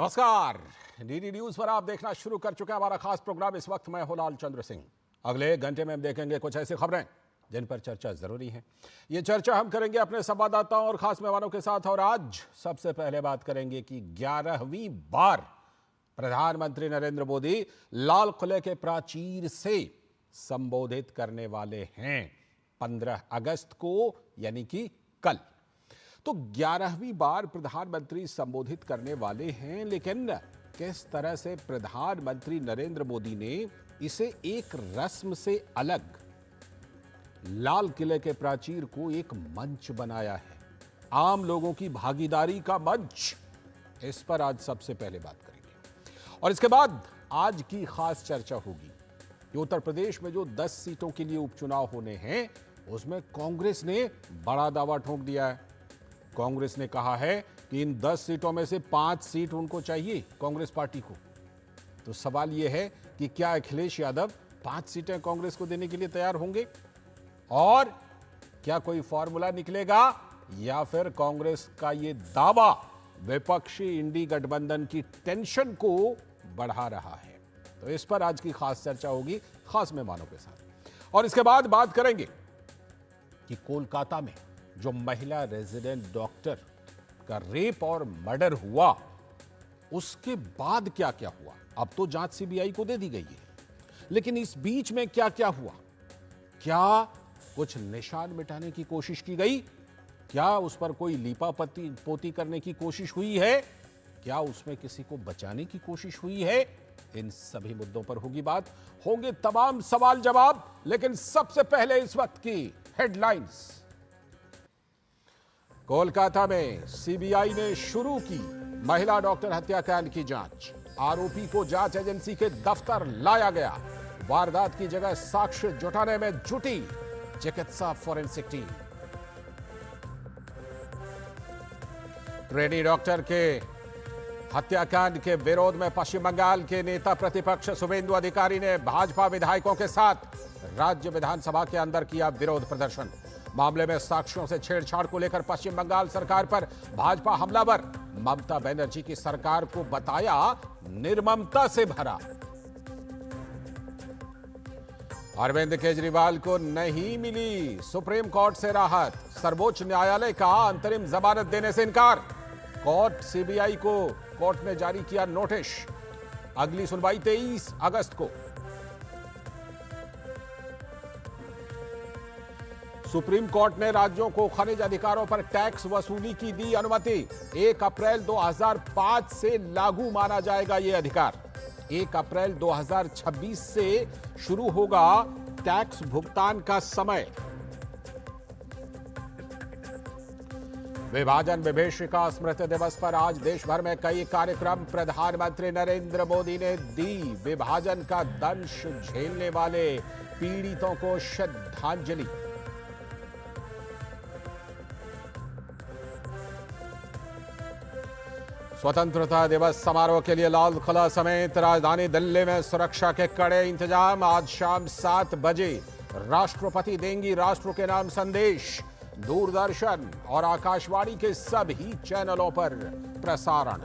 नमस्कार। DD news पर आप देखना शुरू कर चुके हैं हमारा खास प्रोग्राम। इस वक्त मैं हूं लाल चंद्र सिंह। अगले 1 घंटे में हम देखेंगे कुछ ऐसी खबरें जिन पर चर्चा जरूरी है। ये चर्चा हम करेंगे अपने संवाददाताओं और खास मेहमानों के साथ। और आज सबसे पहले बात करेंगे कि 11वीं बार प्रधानमंत्री नरेंद्र मोदी लाल किले के प्राचीर से संबोधित करने वाले हैं 15 अगस्त को, यानी कि कल। तो 11वीं बार प्रधानमंत्री संबोधित करने वाले हैं, लेकिन किस तरह से प्रधानमंत्री नरेंद्र मोदी ने इसे एक रस्म से अलग लाल किले के प्राचीर को एक मंच बनाया है, आम लोगों की भागीदारी का मंच। इस पर आज सबसे पहले बात करेंगे और इसके बाद आज की खास चर्चा होगी कि उत्तर प्रदेश में जो 10 सीटों के लिए उपचुनाव होने हैं उसमें कांग्रेस ने बड़ा दावा ठोक दिया है। कांग्रेस ने कहा है कि इन 10 सीटों में से 5 सीट उनको चाहिए, कांग्रेस पार्टी को। तो सवाल यह है कि क्या अखिलेश यादव 5 सीटें कांग्रेस को देने के लिए तैयार होंगे, और क्या कोई फॉर्मूला निकलेगा, या फिर कांग्रेस का यह दावा विपक्षी इंडी गठबंधन की टेंशन को बढ़ा रहा है। तो इस पर आज की खास चर्चा होगी खास मेहमानों के साथ। और इसके बाद बात करेंगे कि कोलकाता में जो महिला रेजिडेंट डॉक्टर का रेप और मर्डर हुआ, उसके बाद क्या क्या हुआ। अब तो जांच सीबीआई को दे दी गई है, लेकिन इस बीच में क्या क्या हुआ। क्या कुछ निशान मिटाने की कोशिश की गई, क्या उस पर कोई लीपा पोती करने की कोशिश हुई है, क्या उसमें किसी को बचाने की कोशिश हुई है। इन सभी मुद्दों पर होगी बात, होंगे तमाम सवाल जवाब। लेकिन सबसे पहले इस वक्त की हेडलाइंस। कोलकाता में सीबीआई ने शुरू की महिला डॉक्टर हत्याकांड की जांच। आरोपी को जांच एजेंसी के दफ्तर लाया गया। वारदात की जगह साक्ष्य जुटाने में जुटी चिकित्सा फोरेंसिक टीम। ट्रेनी डॉक्टर के हत्याकांड के विरोध में पश्चिम बंगाल के नेता प्रतिपक्ष शुभेंदु अधिकारी ने भाजपा विधायकों के साथ राज्य विधानसभा के अंदर किया विरोध प्रदर्शन। मामले में साक्ष्यों से छेड़छाड़ को लेकर पश्चिम बंगाल सरकार पर भाजपा हमलावर। ममता बनर्जी की सरकार को बताया निर्ममता से भरा। अरविंद केजरीवाल को नहीं मिली सुप्रीम कोर्ट से राहत। सर्वोच्च न्यायालय का अंतरिम जमानत देने से इनकार। कोर्ट सीबीआई को कोर्ट ने जारी किया नोटिस। अगली सुनवाई 23 अगस्त को। सुप्रीम कोर्ट ने राज्यों को खनिज अधिकारों पर टैक्स वसूली की दी अनुमति। 1 अप्रैल 2005 से लागू माना जाएगा यह अधिकार। 1 अप्रैल 2026 से शुरू होगा टैक्स भुगतान का समय। विभाजन विभीषिका स्मृति दिवस पर आज देश भर में कई कार्यक्रम। प्रधानमंत्री नरेंद्र मोदी ने दी विभाजन का दंश झेलने वाले पीड़ितों को श्रद्धांजलि। स्वतंत्रता दिवस समारोह के लिए लाल किला समेत राजधानी दिल्ली में सुरक्षा के कड़े इंतजाम। आज शाम 7 बजे राष्ट्रपति देंगी राष्ट्र के नाम संदेश। दूरदर्शन और आकाशवाणी के सभी चैनलों पर प्रसारण।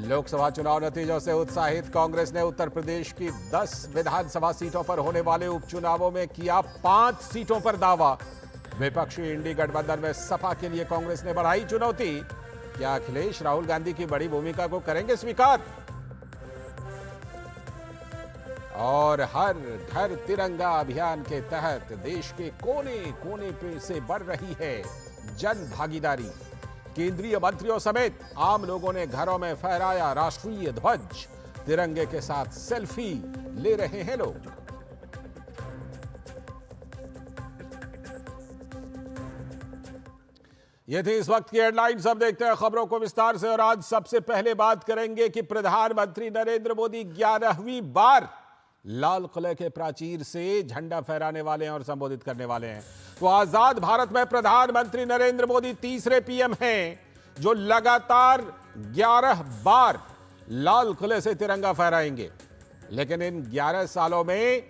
लोकसभा चुनाव नतीजों से उत्साहित कांग्रेस ने उत्तर प्रदेश की 10 विधानसभा सीटों पर होने वाले उपचुनावों में किया 5 सीटों पर दावा। विपक्षी इंडी गठबंधन में सपा के लिए कांग्रेस ने बढ़ाई चुनौती। क्या अखिलेश राहुल गांधी की बड़ी भूमिका को करेंगे स्वीकार। और हर घर तिरंगा अभियान के तहत देश के कोने कोने पे से बढ़ रही है जन भागीदारी। केंद्रीय मंत्रियों समेत आम लोगों ने घरों में फहराया राष्ट्रीय ध्वज। तिरंगे के साथ सेल्फी ले रहे हैं लोग। ये थी इस वक्त की हेडलाइंस। अब देखते हैं खबरों को विस्तार से। और आज सबसे पहले बात करेंगे कि प्रधानमंत्री नरेंद्र मोदी 11वीं बार लाल किले के प्राचीर से झंडा फहराने वाले हैं और संबोधित करने वाले हैं। तो आजाद भारत में प्रधानमंत्री नरेंद्र मोदी तीसरे पीएम हैं जो लगातार 11 बार लाल किले से तिरंगा फहराएंगे। लेकिन इन 11 सालों में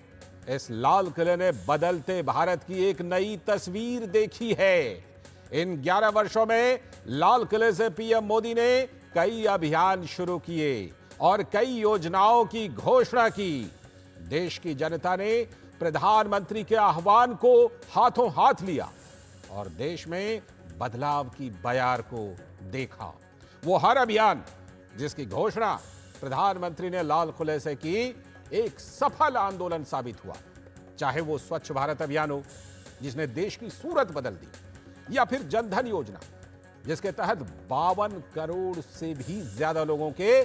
इस लाल किले ने बदलते भारत की एक नई तस्वीर देखी है। इन 11 वर्षों में लाल किले से पीएम मोदी ने कई अभियान शुरू किए और कई योजनाओं की घोषणा की। देश की जनता ने प्रधानमंत्री के आह्वान को हाथों हाथ लिया और देश में बदलाव की बयार को देखा। वो हर अभियान जिसकी घोषणा प्रधानमंत्री ने लाल किले से की एक सफल आंदोलन साबित हुआ। चाहे वो स्वच्छ भारत अभियान हो जिसने देश की सूरत बदल दी, या फिर जनधन योजना जिसके तहत 52 करोड़ से भी ज्यादा लोगों के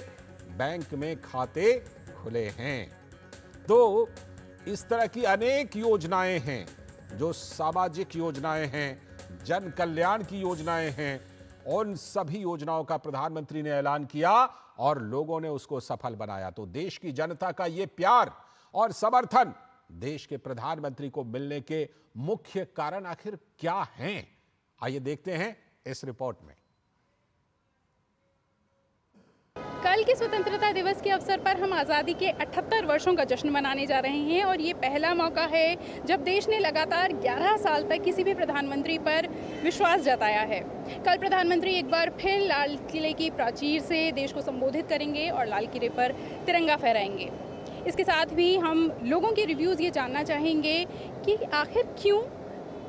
बैंक में खाते खुले हैं। तो इस तरह की अनेक योजनाएं हैं जो सामाजिक योजनाएं हैं, जन कल्याण की योजनाएं हैं। उन सभी योजनाओं का प्रधानमंत्री ने ऐलान किया और लोगों ने उसको सफल बनाया। तो देश की जनता का यह प्यार और समर्थन देश के प्रधानमंत्री को मिलने के मुख्य कारण आखिर क्या हैं? आइए देखते हैं इस रिपोर्ट में। कल के स्वतंत्रता दिवस के अवसर पर हम आज़ादी के 78 वर्षों का जश्न मनाने जा रहे हैं और ये पहला मौका है जब देश ने लगातार 11 साल तक किसी भी प्रधानमंत्री पर विश्वास जताया है। कल प्रधानमंत्री एक बार फिर लाल किले की प्राचीर से देश को संबोधित करेंगे और लाल किले पर तिरंगा फहराएंगे। इसके साथ भी हम लोगों के रिव्यूज़ ये जानना चाहेंगे कि आखिर क्यों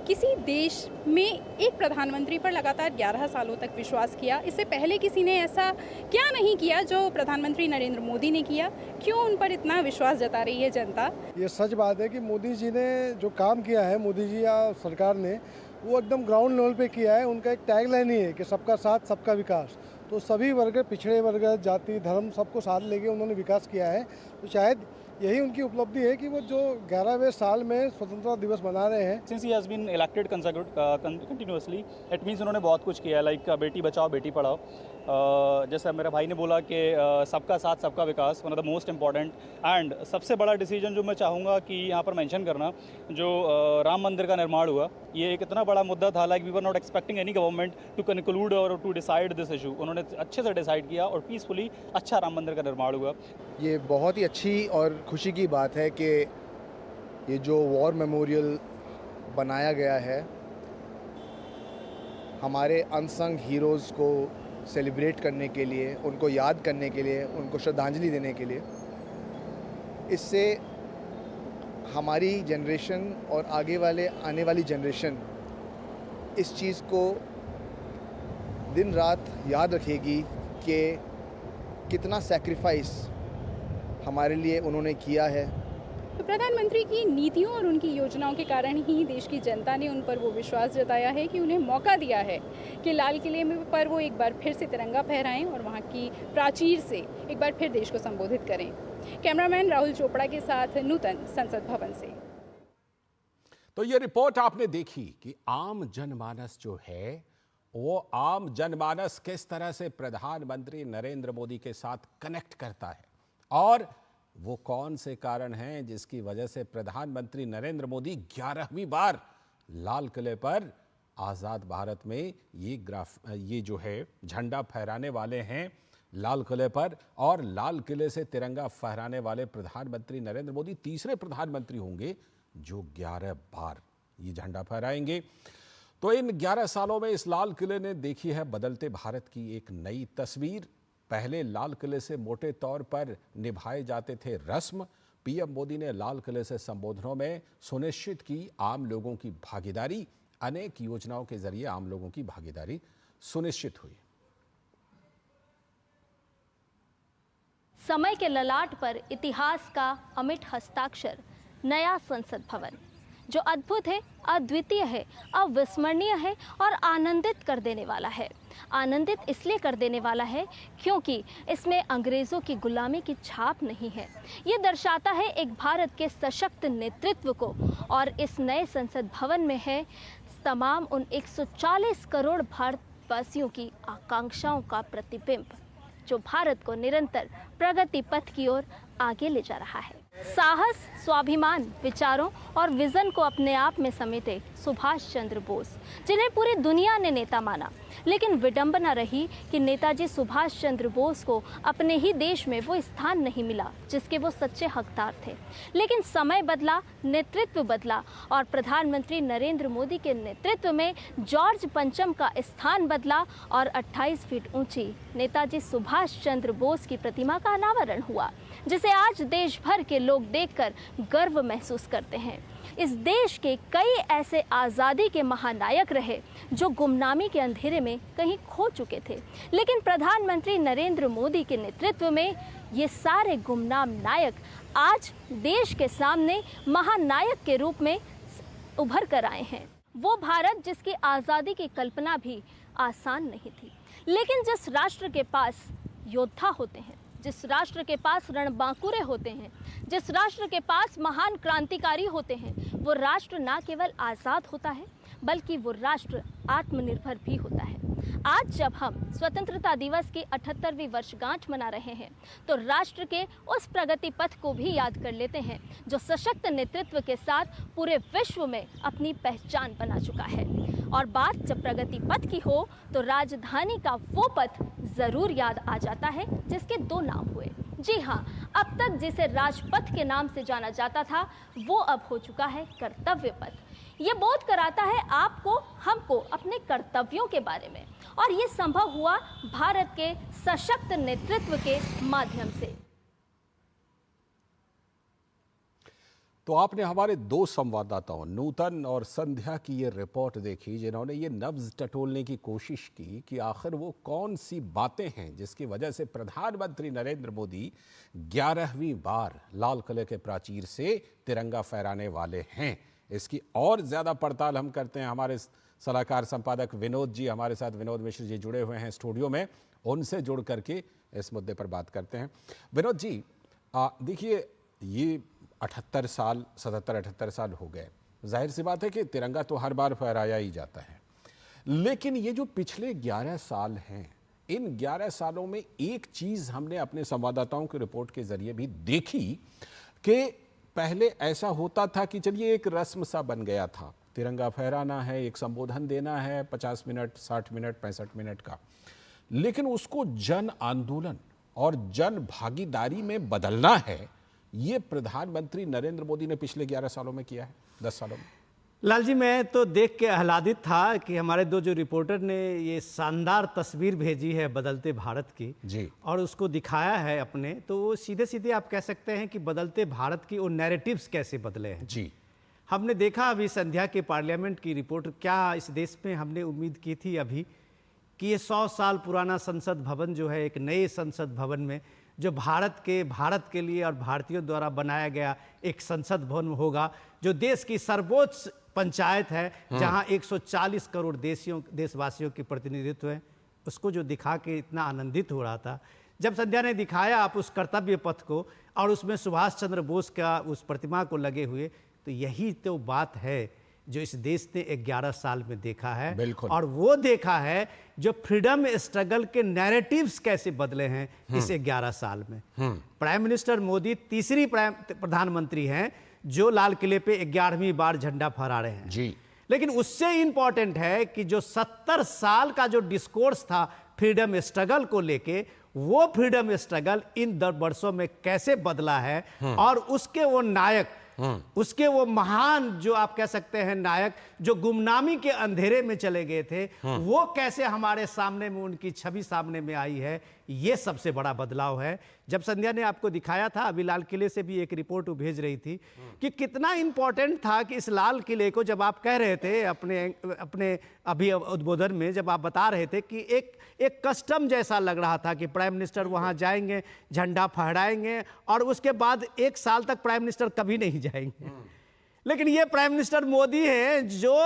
किसी देश में एक प्रधानमंत्री पर लगातार 11 सालों तक विश्वास किया। इससे पहले किसी ने ऐसा क्या नहीं किया जो प्रधानमंत्री नरेंद्र मोदी ने किया? क्यों उन पर इतना विश्वास जता रही है जनता? ये सच बात है कि मोदी जी ने जो काम किया है, मोदी जी या सरकार ने, वो एकदम ग्राउंड लेवल पे किया है। उनका एक टैगलाइन ही है कि सबका साथ सबका विकास। तो सभी वर्ग, पिछड़े वर्ग, जाति, धर्म सबको साथ लेके उन्होंने विकास किया है। तो शायद यही उनकी उपलब्धि है कि वो जो 11वें साल में स्वतंत्रता दिवस मना रहे हैं। Since he has been elected continuously, it means उन्होंने बहुत कुछ किया है, लाइक बेटी बचाओ बेटी पढ़ाओ। जैसे मेरा भाई ने बोला कि सबका साथ सबका विकास, one of the most important and सबसे बड़ा डिसीजन जो मैं चाहूँगा कि यहाँ पर मेंशन करना, जो राम मंदिर का निर्माण हुआ, ये एक इतना बड़ा मुद्दा था। Like we were not expecting any government to conclude और टू डिसाइड दिस इशू। उन्होंने अच्छे से डिसाइड किया और पीसफुली अच्छा राम मंदिर का निर्माण हुआ। ये बहुत ही अच्छी और खुशी की बात है कि ये जो वॉर मेमोरियल बनाया गया है, हमारे अनसंग हीरोज़ को सेलिब्रेट करने के लिए, उनको याद करने के लिए, उनको श्रद्धांजलि देने के लिए, इससे हमारी जनरेशन और आने वाली जनरेशन इस चीज़ को दिन रात याद रखेगी कि कितना सैक्रिफाइस हमारे लिए उन्होंने किया है। तो प्रधानमंत्री की नीतियों और उनकी योजनाओं के कारण ही देश की जनता ने उन पर वो विश्वास जताया है कि उन्हें मौका दिया है कि लाल किले में पर वो एक बार फिर से तिरंगा फहराएं और वहाँ की प्राचीर से एक बार फिर देश को संबोधित करें। कैमरामैन राहुल चोपड़ा के साथ नूतन, संसद भवन से। तो ये रिपोर्ट आपने देखी कि आम जनमानस जो है, वो आम जनमानस किस तरह से प्रधानमंत्री नरेंद्र मोदी के साथ कनेक्ट करता है और वो कौन से कारण हैं जिसकी वजह से प्रधानमंत्री नरेंद्र मोदी 11वीं बार लाल किले पर आज़ाद भारत में ये जो है झंडा फहराने वाले हैं लाल किले पर। और लाल किले से तिरंगा फहराने वाले प्रधानमंत्री नरेंद्र मोदी तीसरे प्रधानमंत्री होंगे जो 11 बार ये झंडा फहराएंगे। तो इन 11 सालों में इस लाल किले ने देखी है बदलते भारत की एक नई तस्वीर। पहले लाल किले से मोटे तौर पर निभाए जाते थे रस्म। पीएम मोदी ने लाल किले से संबोधनों में सुनिश्चित की आम लोगों की भागीदारी। अनेक योजनाओं के जरिए आम लोगों की भागीदारी सुनिश्चित हुई। समय के ललाट पर इतिहास का अमिट हस्ताक्षर, नया संसद भवन, जो अद्भुत है, अद्वितीय है, अविस्मरणीय है और आनंदित कर देने वाला है। आनंदित इसलिए कर देने वाला है क्योंकि इसमें अंग्रेज़ों की गुलामी की छाप नहीं है। ये दर्शाता है एक भारत के सशक्त नेतृत्व को। और इस नए संसद भवन में है तमाम उन 140 करोड़ भारतवासियों की आकांक्षाओं का प्रतिबिंब, जो भारत को निरंतर प्रगति पथ की ओर आगे ले जा रहा है। साहस, स्वाभिमान, विचारों और विजन को अपने आप में समेटे सुभाष चंद्र बोस, जिन्हें पूरी दुनिया ने नेता माना, लेकिन विडंबना रही कि नेताजी सुभाष चंद्र बोस को अपने ही देश में वो स्थान नहीं मिला जिसके वो सच्चे हकदार थे। लेकिन समय बदला, नेतृत्व बदला और प्रधानमंत्री नरेंद्र मोदी के नेतृत्व में जॉर्ज पंचम का स्थान बदला और 28 फीट ऊंची नेताजी सुभाष चंद्र बोस की प्रतिमा का अनावरण हुआ, जिसे आज देश भर के लोग देखकर गर्व महसूस करते हैं। इस देश के कई ऐसे आज़ादी के महानायक रहे जो गुमनामी के अंधेरे में कहीं खो चुके थे, लेकिन प्रधानमंत्री नरेंद्र मोदी के नेतृत्व में ये सारे गुमनाम नायक आज देश के सामने महानायक के रूप में उभर कर आए हैं। वो भारत जिसकी आज़ादी की कल्पना भी आसान नहीं थी, लेकिन जिस राष्ट्र के पास योद्धा होते हैं, जिस राष्ट्र के पास रणबांकुरे होते हैं, जिस राष्ट्र के पास महान क्रांतिकारी होते हैं, वो राष्ट्र ना केवल आज़ाद होता है बल्कि वो राष्ट्र आत्मनिर्भर भी होता है। आज जब हम स्वतंत्रता दिवस की 78वीं वर्षगांठ मना रहे हैं तो राष्ट्र के उस प्रगति पथ को भी याद कर लेते हैं जो सशक्त नेतृत्व के साथ पूरे विश्व में अपनी पहचान बना चुका है। और बात जब प्रगति पथ की हो तो राजधानी का वो पथ जरूर याद आ जाता है जिसके 2 नाम हुए। जी हाँ, अब तक जिसे राजपथ के नाम से जाना जाता था वो अब हो चुका है कर्तव्य पथ। ये बोध कराता है आपको, हमको अपने कर्तव्यों के बारे में, और ये संभव हुआ भारत के सशक्त नेतृत्व के माध्यम से। तो आपने हमारे 2 संवाददाताओं नूतन और संध्या की ये रिपोर्ट देखी, जिन्होंने ये नब्ज टटोलने की कोशिश की कि आखिर वो कौन सी बातें हैं जिसकी वजह से प्रधानमंत्री नरेंद्र मोदी 11वीं बार लाल किले के प्राचीर से तिरंगा फहराने वाले हैं। इसकी और ज़्यादा पड़ताल हम करते हैं। हमारे सलाहकार संपादक विनोद जी हमारे साथ, विनोद मिश्र जी जुड़े हुए हैं स्टूडियो में, उनसे जुड़ करके इस मुद्दे पर बात करते हैं। विनोद जी, देखिए ये 78 साल 77-78 साल हो गए, जाहिर सी बात है कि तिरंगा तो हर बार फहराया ही जाता है, लेकिन ये जो पिछले 11 साल हैं, इन 11 सालों में एक चीज़ हमने अपने संवाददाताओं की रिपोर्ट के जरिए भी देखी कि पहले ऐसा होता था कि चलिए एक रस्म सा बन गया था, तिरंगा फहराना है, एक संबोधन देना है 50 मिनट 60 मिनट 65 मिनट का, लेकिन उसको जन आंदोलन और जन भागीदारी में बदलना है। ये प्रधानमंत्री नरेंद्र मोदी ने पिछले 11 सालों में किया है, 10 सालों में। लाल जी, मैं तो देख के आह्लादित था कि हमारे 2 जो रिपोर्टर ने ये शानदार तस्वीर भेजी है बदलते भारत की जी, और उसको दिखाया है अपने, तो वो सीधे सीधे आप कह सकते हैं कि बदलते भारत की वो नैरेटिव्स कैसे बदले हैं। जी, हमने देखा अभी संध्या के पार्लियामेंट की रिपोर्ट, क्या इस देश में हमने उम्मीद की थी अभी कि ये 100 साल पुराना संसद भवन जो है एक नए संसद भवन में जो भारत के लिए और भारतीयों द्वारा बनाया गया एक संसद भवन होगा, जो देश की सर्वोच्च पंचायत है जहां 140 करोड़ देशवासियों के प्रतिनिधित्व है, उसको जो दिखा के इतना आनंदित हो रहा था। जब संध्या ने दिखाया आप उस कर्तव्य पथ को और उसमें सुभाष चंद्र बोस का उस प्रतिमा को लगे हुए, तो यही तो बात है जो इस देश ने 11 साल में देखा है। और वो देखा है जो फ्रीडम स्ट्रगल के नैरेटिव्स कैसे बदले हैं इस 11 साल में। प्राइम मिनिस्टर मोदी तीसरी प्रधानमंत्री हैं जो लाल किले पे 11वीं बार झंडा फहरा रहे हैं जी। लेकिन उससे इंपॉर्टेंट है कि जो 70 साल का जो डिस्कोर्स था फ्रीडम स्ट्रगल को लेके, वो फ्रीडम स्ट्रगल इन 10 वर्षों में कैसे बदला है और उसके वो नायक, उसके वो महान जो आप कह सकते हैं नायक जो गुमनामी के अंधेरे में चले गए थे, वो कैसे हमारे सामने में उनकी छवि सामने में आई है, ये सबसे बड़ा बदलाव है। जब संध्या ने आपको दिखाया था, अभी लाल किले से भी एक रिपोर्ट भेज रही थी कि कितना इंपॉर्टेंट था कि इस लाल किले को, जब आप कह रहे थे अपने अभी उद्बोधन में, जब आप बता रहे थे कि एक कस्टम जैसा लग रहा था कि प्राइम मिनिस्टर वहां जाएंगे, झंडा फहराएंगे और उसके बाद 1 साल तक प्राइम मिनिस्टर कभी नहीं जाएंगे। लेकिन ये प्राइम मिनिस्टर मोदी हैं जो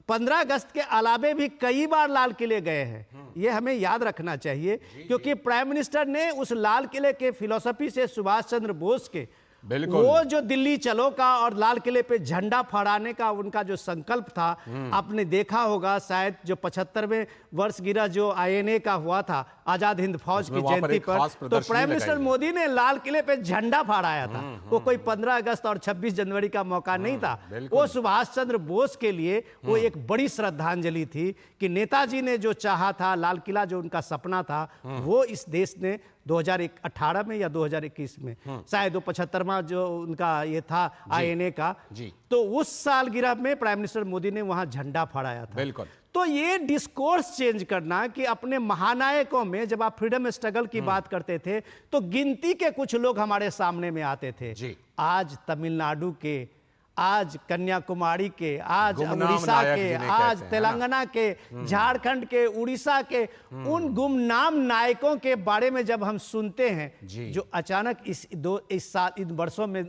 15 अगस्त के अलावे भी कई बार लाल किले गए हैं, ये हमें याद रखना चाहिए, क्योंकि प्राइम मिनिस्टर ने उस लाल किले के फिलॉसफी से सुभाष चंद्र बोस के बिल्कुल। वो जो दिल्ली चलो का और लाल किले पे झंडा फहराने का उनका जो संकल्प था, आपने देखा होगा शायद जो 75वें वर्षगिरह जो आईएनए का हुआ था, आजाद हिंद फौज की उसमें वहाँ पर जयंती एक पर, खास तो प्रदर्शनी प्राइम मिनिस्टर लगाई गई। मोदी ने लाल किले पे झंडा फहराया था। वो कोई 15 अगस्त और 26 जनवरी का मौका नहीं था, बिल्कुल। वो सुभाष चंद्र बोस के लिए वो एक बड़ी श्रद्धांजलि थी कि नेताजी ने जो चाहा था, लाल किला जो उनका सपना था, वो इस देश ने 2018 में या 2021 में, शायद वो 75वां जो उनका ये था आईएनए का, जी। तो उस सालगिरह में प्राइम मिनिस्टर मोदी ने वहां झंडा फहराया था। बिल्कुल। तो ये डिस्कोर्स चेंज करना कि अपने महानायकों में, जब आप फ्रीडम स्ट्रगल की बात करते थे तो गिनती के कुछ लोग हमारे सामने में आते थे। जी। आज तमिलनाडु के, आज कन्याकुमारी के, आज गुमनाम उड़ीसा नायक के, जिन्हें आज कहते हैं, तेलंगाना के, झारखंड के, उड़ीसा के, उन गुमनाम नायकों के बारे में जब हम सुनते हैं, जी। जो अचानक इस साल, इन वर्षों में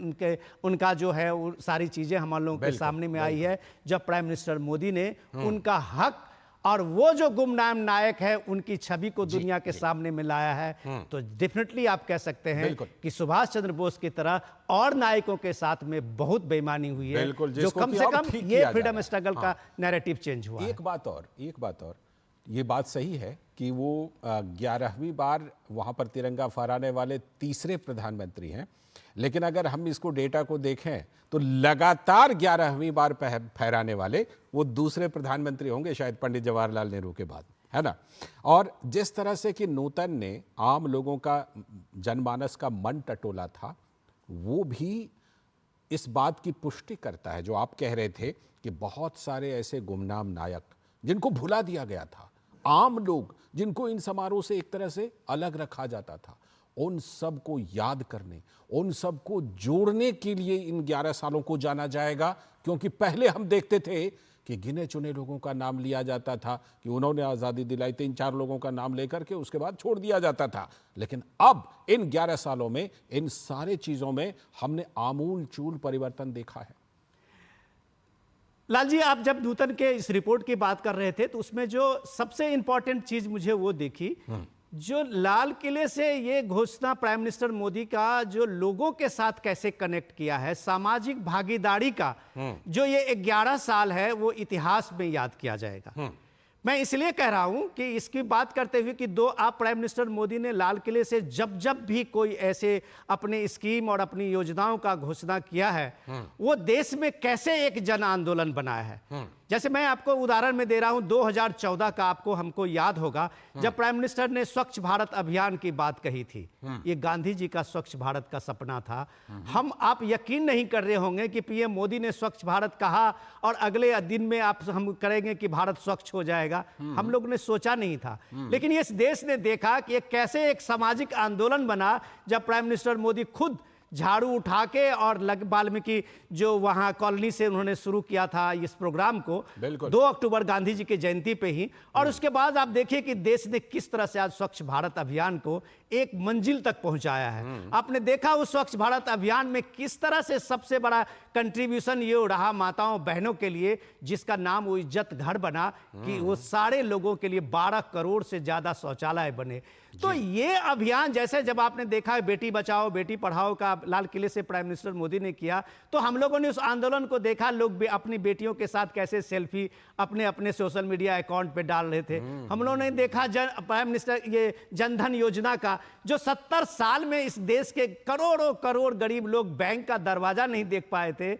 उनका जो है वो सारी चीजें हम लोगों के बिल्कुल, सामने में आई है, जब प्राइम मिनिस्टर मोदी ने उनका हक और वो जो गुमनाम नायक है उनकी छवि को दुनिया के सामने में लाया है, तो डेफिनेटली आप कह सकते हैं बिल्कुल। कि सुभाष चंद्र बोस की तरह और नायकों के साथ में बहुत बेईमानी हुई है, बिल्कुल, जो जिसको कम कि से अब कम ठीक ये किया जा फ्रीडम रहा है। स्ट्रगल का नैरेटिव चेंज हुआ है। एक बात और ये बात सही है कि वो 11वीं बार वहां पर तिरंगा फहराने वाले तीसरे प्रधानमंत्री हैं, लेकिन अगर हम इसको डेटा को देखें तो लगातार 11वीं बार फहराने वाले वो दूसरे प्रधानमंत्री होंगे शायद पंडित जवाहरलाल नेहरू के बाद, है ना। और जिस तरह से कि नूतन ने आम लोगों का, जनमानस का मन टटोला था, वो भी इस बात की पुष्टि करता है जो आप कह रहे थे कि बहुत सारे ऐसे गुमनाम नायक जिनको भुला दिया गया था, आम लोग जिनको इन समारोह से एक तरह से अलग रखा जाता था, उन सब को याद करने, उन सब को जोड़ने के लिए इन 11 सालों को जाना जाएगा। क्योंकि पहले हम देखते थे कि गिने चुने लोगों का नाम लिया जाता था कि उन्होंने आज़ादी दिलाई, 3-4 लोगों का नाम लेकर के उसके बाद छोड़ दिया जाता था। लेकिन अब इन 11 सालों में इन सारे चीज़ों में हमने आमूल चूल परिवर्तन देखा है। लाल जी, आप जब नूतन के इस रिपोर्ट की बात कर रहे थे तो उसमें जो सबसे इंपॉर्टेंट चीज मुझे वो देखी, जो लाल किले से ये घोषणा प्राइम मिनिस्टर मोदी का जो लोगों के साथ कैसे कनेक्ट किया है, सामाजिक भागीदारी का जो ये 11 साल है वो इतिहास में याद किया जाएगा। मैं इसलिए कह रहा हूं कि इसकी बात करते हुए कि आप प्राइम मिनिस्टर मोदी ने लाल किले से जब भी कोई ऐसे अपने स्कीम और अपनी योजनाओं का घोषणा किया है, वो देश में कैसे एक जन आंदोलन बनाया है। जैसे मैं आपको उदाहरण में दे रहा हूं, 2014 का आपको हमको याद होगा जब प्राइम मिनिस्टर ने स्वच्छ भारत अभियान की बात कही थी। ये गांधी जी का स्वच्छ भारत का सपना था। आप यकीन नहीं कर रहे होंगे कि पीएम मोदी ने स्वच्छ भारत कहा और अगले दिन में हम करेंगे कि भारत स्वच्छ हो जाएगा। हम लोग ने सोचा नहीं था, लेकिन इस देश ने देखा कि कैसे एक सामाजिक आंदोलन बना जब प्राइम मिनिस्टर मोदी खुद झाड़ू उठा के और वाल्मीकि जो वहां कॉलोनी से उन्होंने शुरू किया था इस प्रोग्राम को 2 अक्टूबर गांधी जी की जयंती पे ही, और उसके बाद आप देखिए कि देश ने किस तरह से आज स्वच्छ भारत अभियान को एक मंजिल तक पहुंचाया है। आपने देखा उस स्वच्छ भारत अभियान में किस तरह से सबसे बड़ा कंट्रीब्यूशन ये रहा माताओं बहनों के लिए, जिसका नाम वो इज्जत घर बना कि वो सारे लोगों के लिए 12 करोड़ से ज्यादा शौचालय बने। तो ये अभियान जैसे जब आपने देखा है बेटी बचाओ बेटी पढ़ाओ का लाल किले से प्राइम मिनिस्टर मोदी ने किया, तो हम लोगों ने उस आंदोलन को देखा, लोग अपनी बेटियों के साथ कैसे सेल्फी अपने अपने सोशल मीडिया अकाउंट पे डाल रहे थे। हम लोगों ने देखा प्राइम मिनिस्टर ये जनधन योजना का, जो 70 साल में इस देश के करोड़ों करोड़ गरीब लोग बैंक का दरवाजा नहीं देख पाए थे,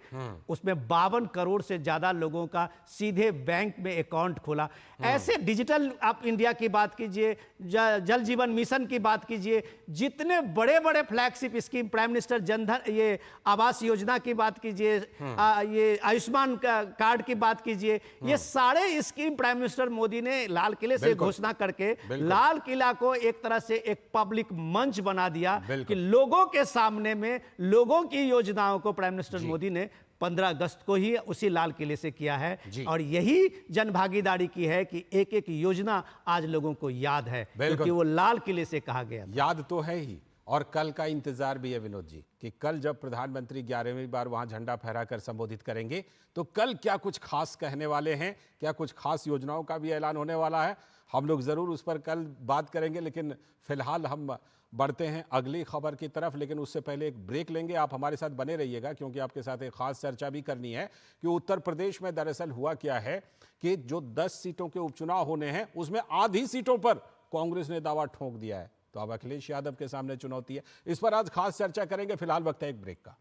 उसमें 52 करोड़ से ज्यादा लोगों का सीधे बैंक में अकाउंट खोला। ऐसे डिजिटल आप इंडिया की बात कीजिए, जल जीवन मिशन की बात कीजिए, जितने बड़े बड़े flagship scheme, prime minister Jan Dhan ये आवास योजना की बात कीजिए, ये आयुष्मान कार्ड की बात कीजिए, ये सारे स्कीम प्राइम मिनिस्टर मोदी ने लाल किले से घोषणा करके लाल किला को एक तरह से एक पब्लिक मंच बना दिया कि लोगों के सामने में लोगों की योजनाओं को प्राइम मिनिस्टर मोदी ने 15 अगस्त को ही उसी लाल किले से किया है। और यही जनभागीदारी की है कि एक एक योजना आज लोगों को याद है, क्योंकि वो लाल किले से कहा गया था। याद तो है ही, और कल का इंतजार भी है विनोद जी कि कल जब प्रधानमंत्री 11वीं बार वहां झंडा फहराकर संबोधित करेंगे तो कल क्या कुछ खास कहने वाले हैं, क्या कुछ खास योजनाओं का भी ऐलान होने वाला है। हम लोग ज़रूर उस पर कल बात करेंगे, लेकिन फिलहाल हम बढ़ते हैं अगली खबर की तरफ। लेकिन उससे पहले एक ब्रेक लेंगे। आप हमारे साथ बने रहिएगा क्योंकि आपके साथ एक खास चर्चा भी करनी है कि उत्तर प्रदेश में दरअसल हुआ क्या है कि जो 10 सीटों के उपचुनाव होने हैं उसमें आधी सीटों पर कांग्रेस ने दावा ठोक दिया है। तो अब अखिलेश यादव के सामने चुनौती है। इस पर आज खास चर्चा करेंगे। फिलहाल वक्त है एक ब्रेक का।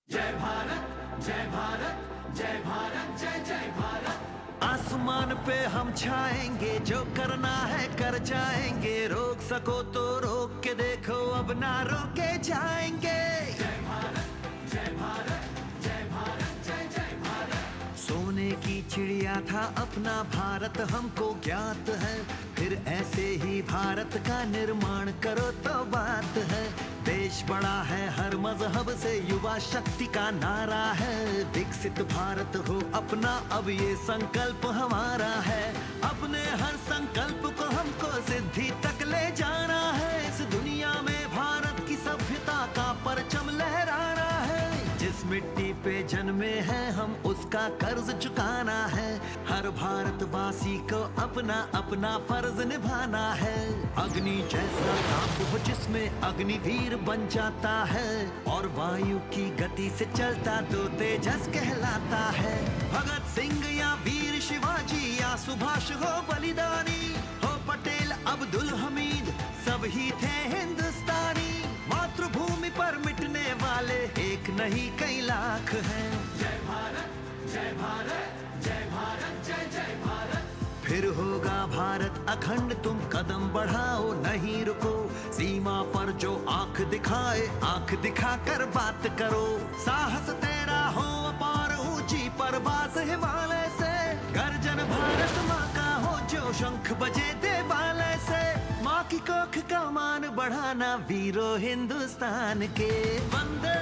जय भारत जय भारत जय भारत जय जय भारत। आसमान पे हम छाएंगे, जो करना है कर जाएंगे, रोक सको तो रोक के देखो, अब ना रोके जाएंगे। जय भारत जय भारत जय भारत जय जय भारत। सोने की चिड़िया था अपना भारत हमको ज्ञात है, फिर ऐसे ही भारत का निर्माण करो तो बात है। देश बड़ा है हर मजहब से, युवा शक्ति का नारा है, विकसित भारत हो अपना अब ये संकल्प हमारा है। अपने हर संकल्प को हमको सिद्धि तक ले जाना है, इस दुनिया में भारत की सभ्यता का परचम लहराना है। जिस मिट्टी पे जन्मे हैं हम उसका कर्ज चुकाना है, हर भारतवासी को अपना अपना फर्ज निभाना है। अग्नि जैसा ताप हो जिसमें अग्निवीर बन जाता है, और वायु की गति से चलता तो तेजस कहलाता है। भगत सिंह या वीर शिवाजी या सुभाष हो बलिदानी, हो पटेल अब्दुल हमीद, सब ही थे हिंदुस्तानी। मातृभूमि पर मिटने वाले एक नहीं कई लाख हैं। जय भारत जय भारत जय भारत जय जय भारत। फिर होगा भारत अखंड, तुम कदम बढ़ाओ नहीं रुको, सीमा पर जो आंख दिखाए आंख दिखाकर बात करो। साहस तेरा हो अपार, ऊंची परवास हिमालय से, गर्जन भारत माँ का हो जो शंख बजे देवालय से। माँ की कोख का मान बढ़ाना वीरों हिंदुस्तान के। वंदे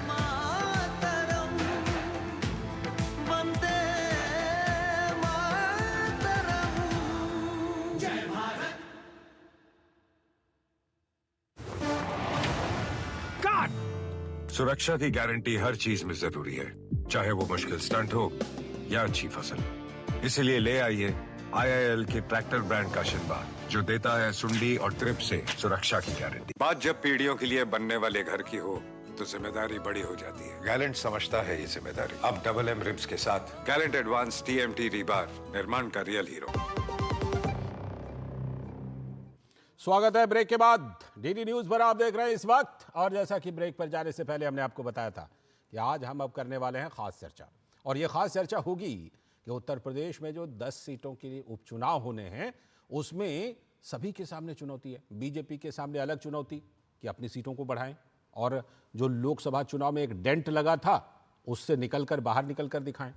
मातरम वंदे मातरम। जय भारत। सुरक्षा की गारंटी हर चीज में जरूरी है, चाहे वो मुश्किल स्टंट हो या अच्छी फसल। इसलिए ले आइए IIL के ट्रैक्टर ब्रांड का शिनबा, जो देता है सुंडी और ट्रिप से सुरक्षा की गारंटी। बात जब पीढ़ियों के लिए बनने वाले घर की हो तो जिम्मेदारी बड़ी हो जाती है। गैलेंट समझता है ये जिम्मेदारी। अब MM रिम्स के साथ गैलेंट एडवांस TMT रीबार, निर्माण का रियल हीरो। स्वागत है ब्रेक के बाद। DD न्यूज पर आप देख रहे हैं इस वक्त, और जैसा कि ब्रेक पर जाने से पहले हमने आपको बताया था कि आज हम अब करने वाले हैं खास चर्चा। और ये खास चर्चा होगी कि उत्तर प्रदेश में जो 10 सीटों के लिए उपचुनाव होने हैं उसमें सभी के सामने चुनौती है। बीजेपी के सामने अलग चुनौती कि अपनी सीटों को बढ़ाएं, और जो लोकसभा चुनाव में एक डेंट लगा था उससे निकलकर बाहर निकलकर दिखाएं।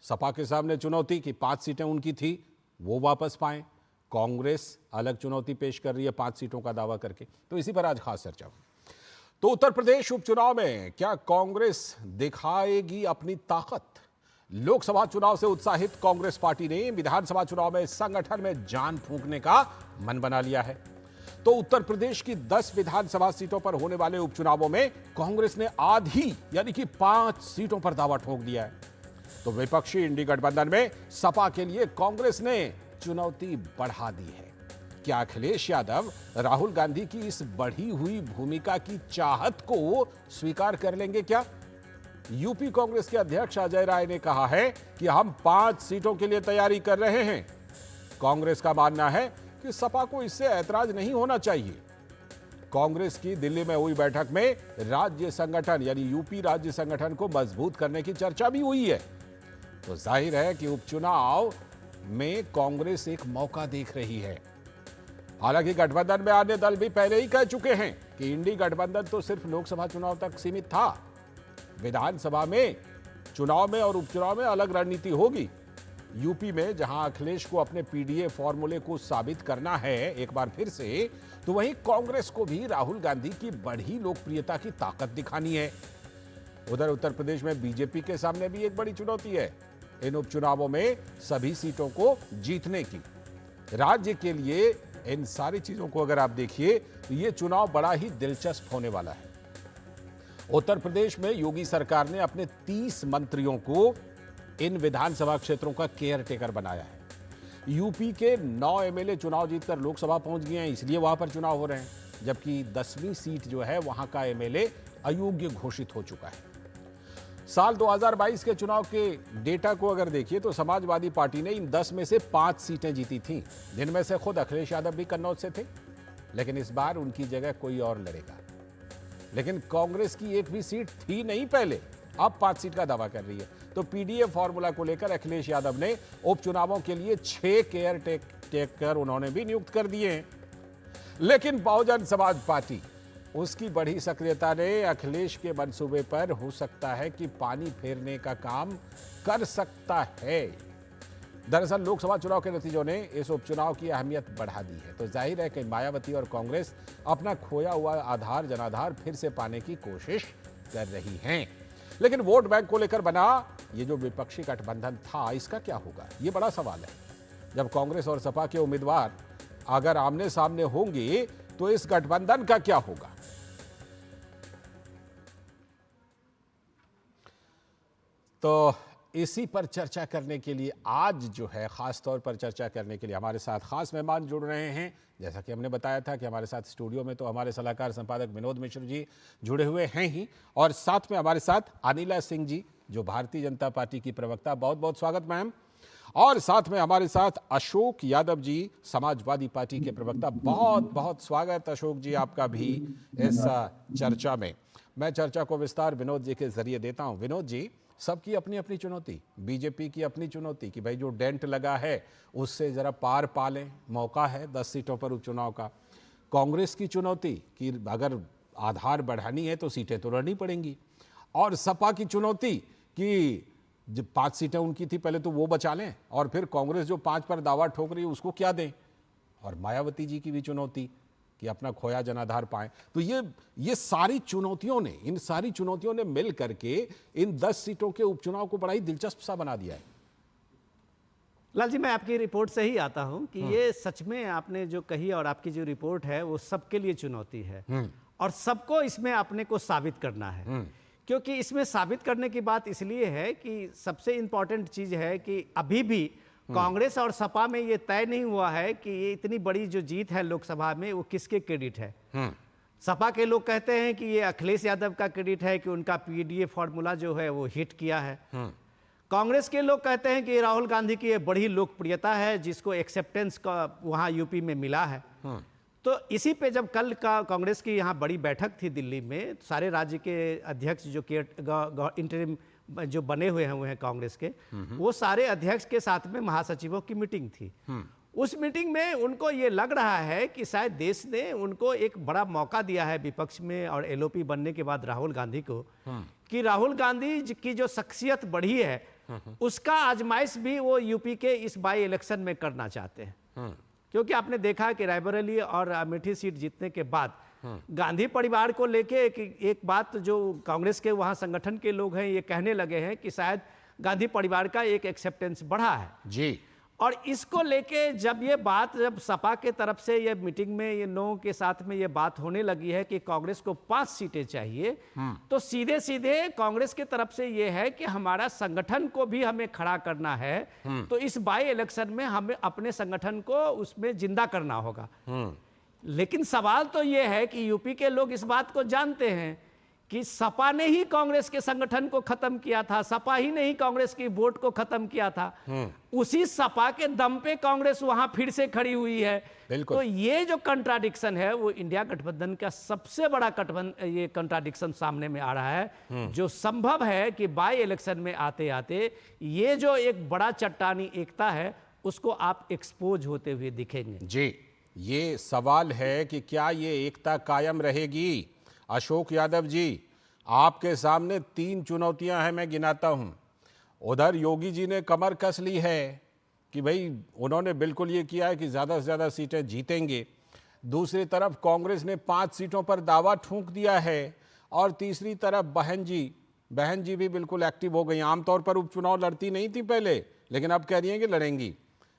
सपा के सामने चुनौती कि 5 सीटें उनकी थी वो वापस पाएं। कांग्रेस अलग चुनौती पेश कर रही है 5 सीटों का दावा करके। तो इसी पर आज खास चर्चा हुई। तो उत्तर प्रदेश उपचुनाव में क्या कांग्रेस दिखाएगी अपनी ताकत? लोकसभा चुनाव से उत्साहित कांग्रेस पार्टी ने विधानसभा चुनाव में संगठन में जान फूंकने का मन बना लिया है। तो उत्तर प्रदेश की 10 विधानसभा सीटों पर होने वाले उपचुनावों में कांग्रेस ने आधी यानी कि 5 सीटों पर दावा ठोक दिया है। तो विपक्षी इंडी गठबंधन में सपा के लिए कांग्रेस ने चुनौती बढ़ा दी है। क्या अखिलेश यादव राहुल गांधी की इस बढ़ी हुई भूमिका की चाहत को स्वीकार कर लेंगे क्या? यूपी कांग्रेस के अध्यक्ष अजय राय ने कहा है कि हम 5 सीटों के लिए तैयारी कर रहे हैं। कांग्रेस का मानना है कि सपा को इससे ऐतराज नहीं होना चाहिए। कांग्रेस की दिल्ली में हुई बैठक में राज्य संगठन यानी यूपी राज्य संगठन को मजबूत करने की चर्चा भी हुई है। तो जाहिर है कि उपचुनाव में कांग्रेस एक मौका देख रही है। हालांकि गठबंधन में अन्य दल भी पहले ही कह चुके हैं कि इंडी गठबंधन तो सिर्फ लोकसभा चुनाव तक सीमित था। विधानसभा में चुनाव में और उपचुनाव में अलग रणनीति होगी। यूपी में जहां अखिलेश को अपने पीडीए फॉर्मूले को साबित करना है एक बार फिर से, तो वहीं कांग्रेस को भी राहुल गांधी की बढ़ी लोकप्रियता की ताकत दिखानी है। उधर उत्तर प्रदेश में बीजेपी के सामने भी एक बड़ी चुनौती है। इन उपचुनावों में सभी सीटों को जीतने की। राज्य के लिए इन सारी चीजों को अगर आप देखिए तो ये चुनाव बड़ा ही दिलचस्प होने वाला है। उत्तर प्रदेश में योगी सरकार ने अपने 30 मंत्रियों को इन विधानसभा क्षेत्रों का केयर टेकर बनाया है। यूपी के 9 एमएलए चुनाव जीतकर लोकसभा पहुंच गए हैं, इसलिए वहां पर चुनाव हो रहे हैं, जबकि 10वीं सीट जो है वहां का एमएलए अयोग्य घोषित हो चुका है। साल 2022 के चुनाव के डेटा को अगर देखिए तो समाजवादी पार्टी ने इन 10 में से 5 सीटें जीती थीं, जिनमें से खुद अखिलेश यादव भी कन्नौज से थे, लेकिन इस बार उनकी जगह कोई और लड़ेगा। लेकिन कांग्रेस की एक भी सीट थी नहीं पहले, अब 5 सीट का दावा कर रही है। तो पीडीए फॉर्मूला को लेकर अखिलेश यादव ने उपचुनावों के लिए 6 केयर टेकर उन्होंने भी नियुक्त कर दिए हैं। लेकिन बहुजन समाज पार्टी, उसकी बढ़ी सक्रियता ने अखिलेश के मंसूबे पर हो सकता है कि पानी फेरने का काम कर सकता है। दरअसल लोकसभा चुनाव के नतीजों ने इस उपचुनाव की अहमियत बढ़ा दी है, तो जाहिर है कि मायावती और कांग्रेस अपना खोया हुआ आधार जनाधार फिर से पाने की कोशिश कर रही हैं। लेकिन वोट बैंक को लेकर बना ये जो विपक्षी गठबंधन था, इसका क्या होगा, ये बड़ा सवाल है। जब कांग्रेस और सपा के उम्मीदवार अगर आमने सामने होंगे तो इस गठबंधन का क्या होगा। तो इसी पर चर्चा करने के लिए आज जो है खास तौर पर चर्चा करने के लिए हमारे साथ खास मेहमान जुड़ रहे हैं। जैसा कि हमने बताया था कि हमारे साथ स्टूडियो में तो हमारे सलाहकार संपादक विनोद मिश्र जी जुड़े हुए हैं ही, और साथ में हमारे साथ अनिला सिंह जी जो भारतीय जनता पार्टी की प्रवक्ता, बहुत बहुत स्वागत मैम। और साथ में हमारे साथ अशोक यादव जी समाजवादी पार्टी के प्रवक्ता, बहुत बहुत स्वागत अशोक जी आपका भी इस चर्चा में। मैं चर्चा को विस्तार विनोद जी के जरिए देता हूं। विनोद जी, सबकी अपनी अपनी चुनौती, बीजेपी की अपनी चुनौती कि भाई जो डेंट लगा है उससे जरा पार पा लें, मौका है 10 सीटों पर उपचुनाव का। कांग्रेस की चुनौती कि अगर आधार बढ़ानी है तो सीटें तो लड़नी पड़ेंगी, और सपा की चुनौती कि जब 5 सीटें उनकी थी पहले तो वो बचा लें, और फिर कांग्रेस जो 5 पर दावा ठोक रही है उसको क्या दें, और मायावती जी की भी चुनौती कि अपना खोया जनाधार पाएं। तो ये सारी चुनौतियों ने, इन सारी चुनौतियों ने मिल करके इन 10 सीटों के उपचुनाव को बड़ा ही दिलचस्प सा बना दिया है। लाल जी, मैं आपकी रिपोर्ट से ही आता हूं कि ये सच में आपने जो कही और आपकी जो रिपोर्ट है वो सबके लिए चुनौती है, और सबको इसमें अपने को साबित करना है। क्योंकि इसमें साबित करने की बात इसलिए है कि सबसे इंपॉर्टेंट चीज है कि अभी भी कांग्रेस और सपा में ये तय नहीं हुआ है कि ये इतनी बड़ी जो जीत है लोकसभा में वो किसके क्रेडिट है। सपा के लोग कहते हैं कि ये अखिलेश यादव का क्रेडिट है कि उनका पीडीए फॉर्मूला जो है वो हिट किया है। कांग्रेस के लोग कहते हैं कि राहुल गांधी की ये बड़ी लोकप्रियता है जिसको एक्सेप्टेंस का वहां यूपी में मिला है। तो इसी पे जब कल का कांग्रेस की यहाँ बड़ी बैठक थी दिल्ली में, सारे राज्य के अध्यक्ष जो इंटरिम जो बने हुए हैं कांग्रेस के, वो सारे अध्यक्ष के साथ में महासचिवों की मीटिंग थी। उस मीटिंग में उनको ये लग रहा है कि शायद देश ने उनको एक बड़ा मौका दिया है विपक्ष में और एलओपी बनने के बाद राहुल गांधी को, कि राहुल गांधी की जो शख्सियत बढ़ी है उसका आजमाइश भी वो यूपी के इस बाई इलेक्शन में करना चाहते हैं। क्योंकि आपने देखा कि रायबरेली और अमेठी सीट जीतने के बाद गांधी परिवार को लेके एक बात जो कांग्रेस के वहां संगठन के लोग हैं ये कहने लगे हैं कि शायद गांधी परिवार का एक एक्सेप्टेंस बढ़ा है जी। और इसको लेके जब सपा के तरफ से ये मीटिंग में ये लोगों के साथ में ये बात होने लगी है कि कांग्रेस को 5 सीटें चाहिए, तो सीधे सीधे कांग्रेस के तरफ से ये है कि हमारा संगठन को भी हमें खड़ा करना है, तो इस बाई इलेक्शन में हमें अपने संगठन को उसमें जिंदा करना होगा। लेकिन सवाल तो ये है कि यूपी के लोग इस बात को जानते हैं कि सपा ने ही कांग्रेस के संगठन को खत्म किया था, सपा ही ने ही कांग्रेस की वोट को खत्म किया था। उसी सपा के दम पे कांग्रेस वहां फिर से खड़ी हुई है। तो ये जो कंट्राडिक्शन है वो इंडिया गठबंधन का सबसे बड़ा ये कंट्राडिक्शन सामने में आ रहा है, जो संभव है कि बाई इलेक्शन में आते आते ये जो एक बड़ा चट्टानी एकता है उसको आप एक्सपोज होते हुए दिखेंगे जी। ये सवाल है कि क्या ये एकता कायम रहेगी। अशोक यादव जी, आपके सामने 3 चुनौतियां हैं, मैं गिनाता हूं। उधर योगी जी ने कमर कस ली है कि भाई उन्होंने बिल्कुल ये किया है कि ज़्यादा से ज़्यादा सीटें जीतेंगे। दूसरी तरफ कांग्रेस ने 5 सीटों पर दावा ठोक दिया है, और तीसरी तरफ बहन जी बहन जी भी बिल्कुल एक्टिव हो गई। आमतौर पर उपचुनाव लड़ती नहीं थी पहले, लेकिन अब कह रही हैं कि लड़ेंगी।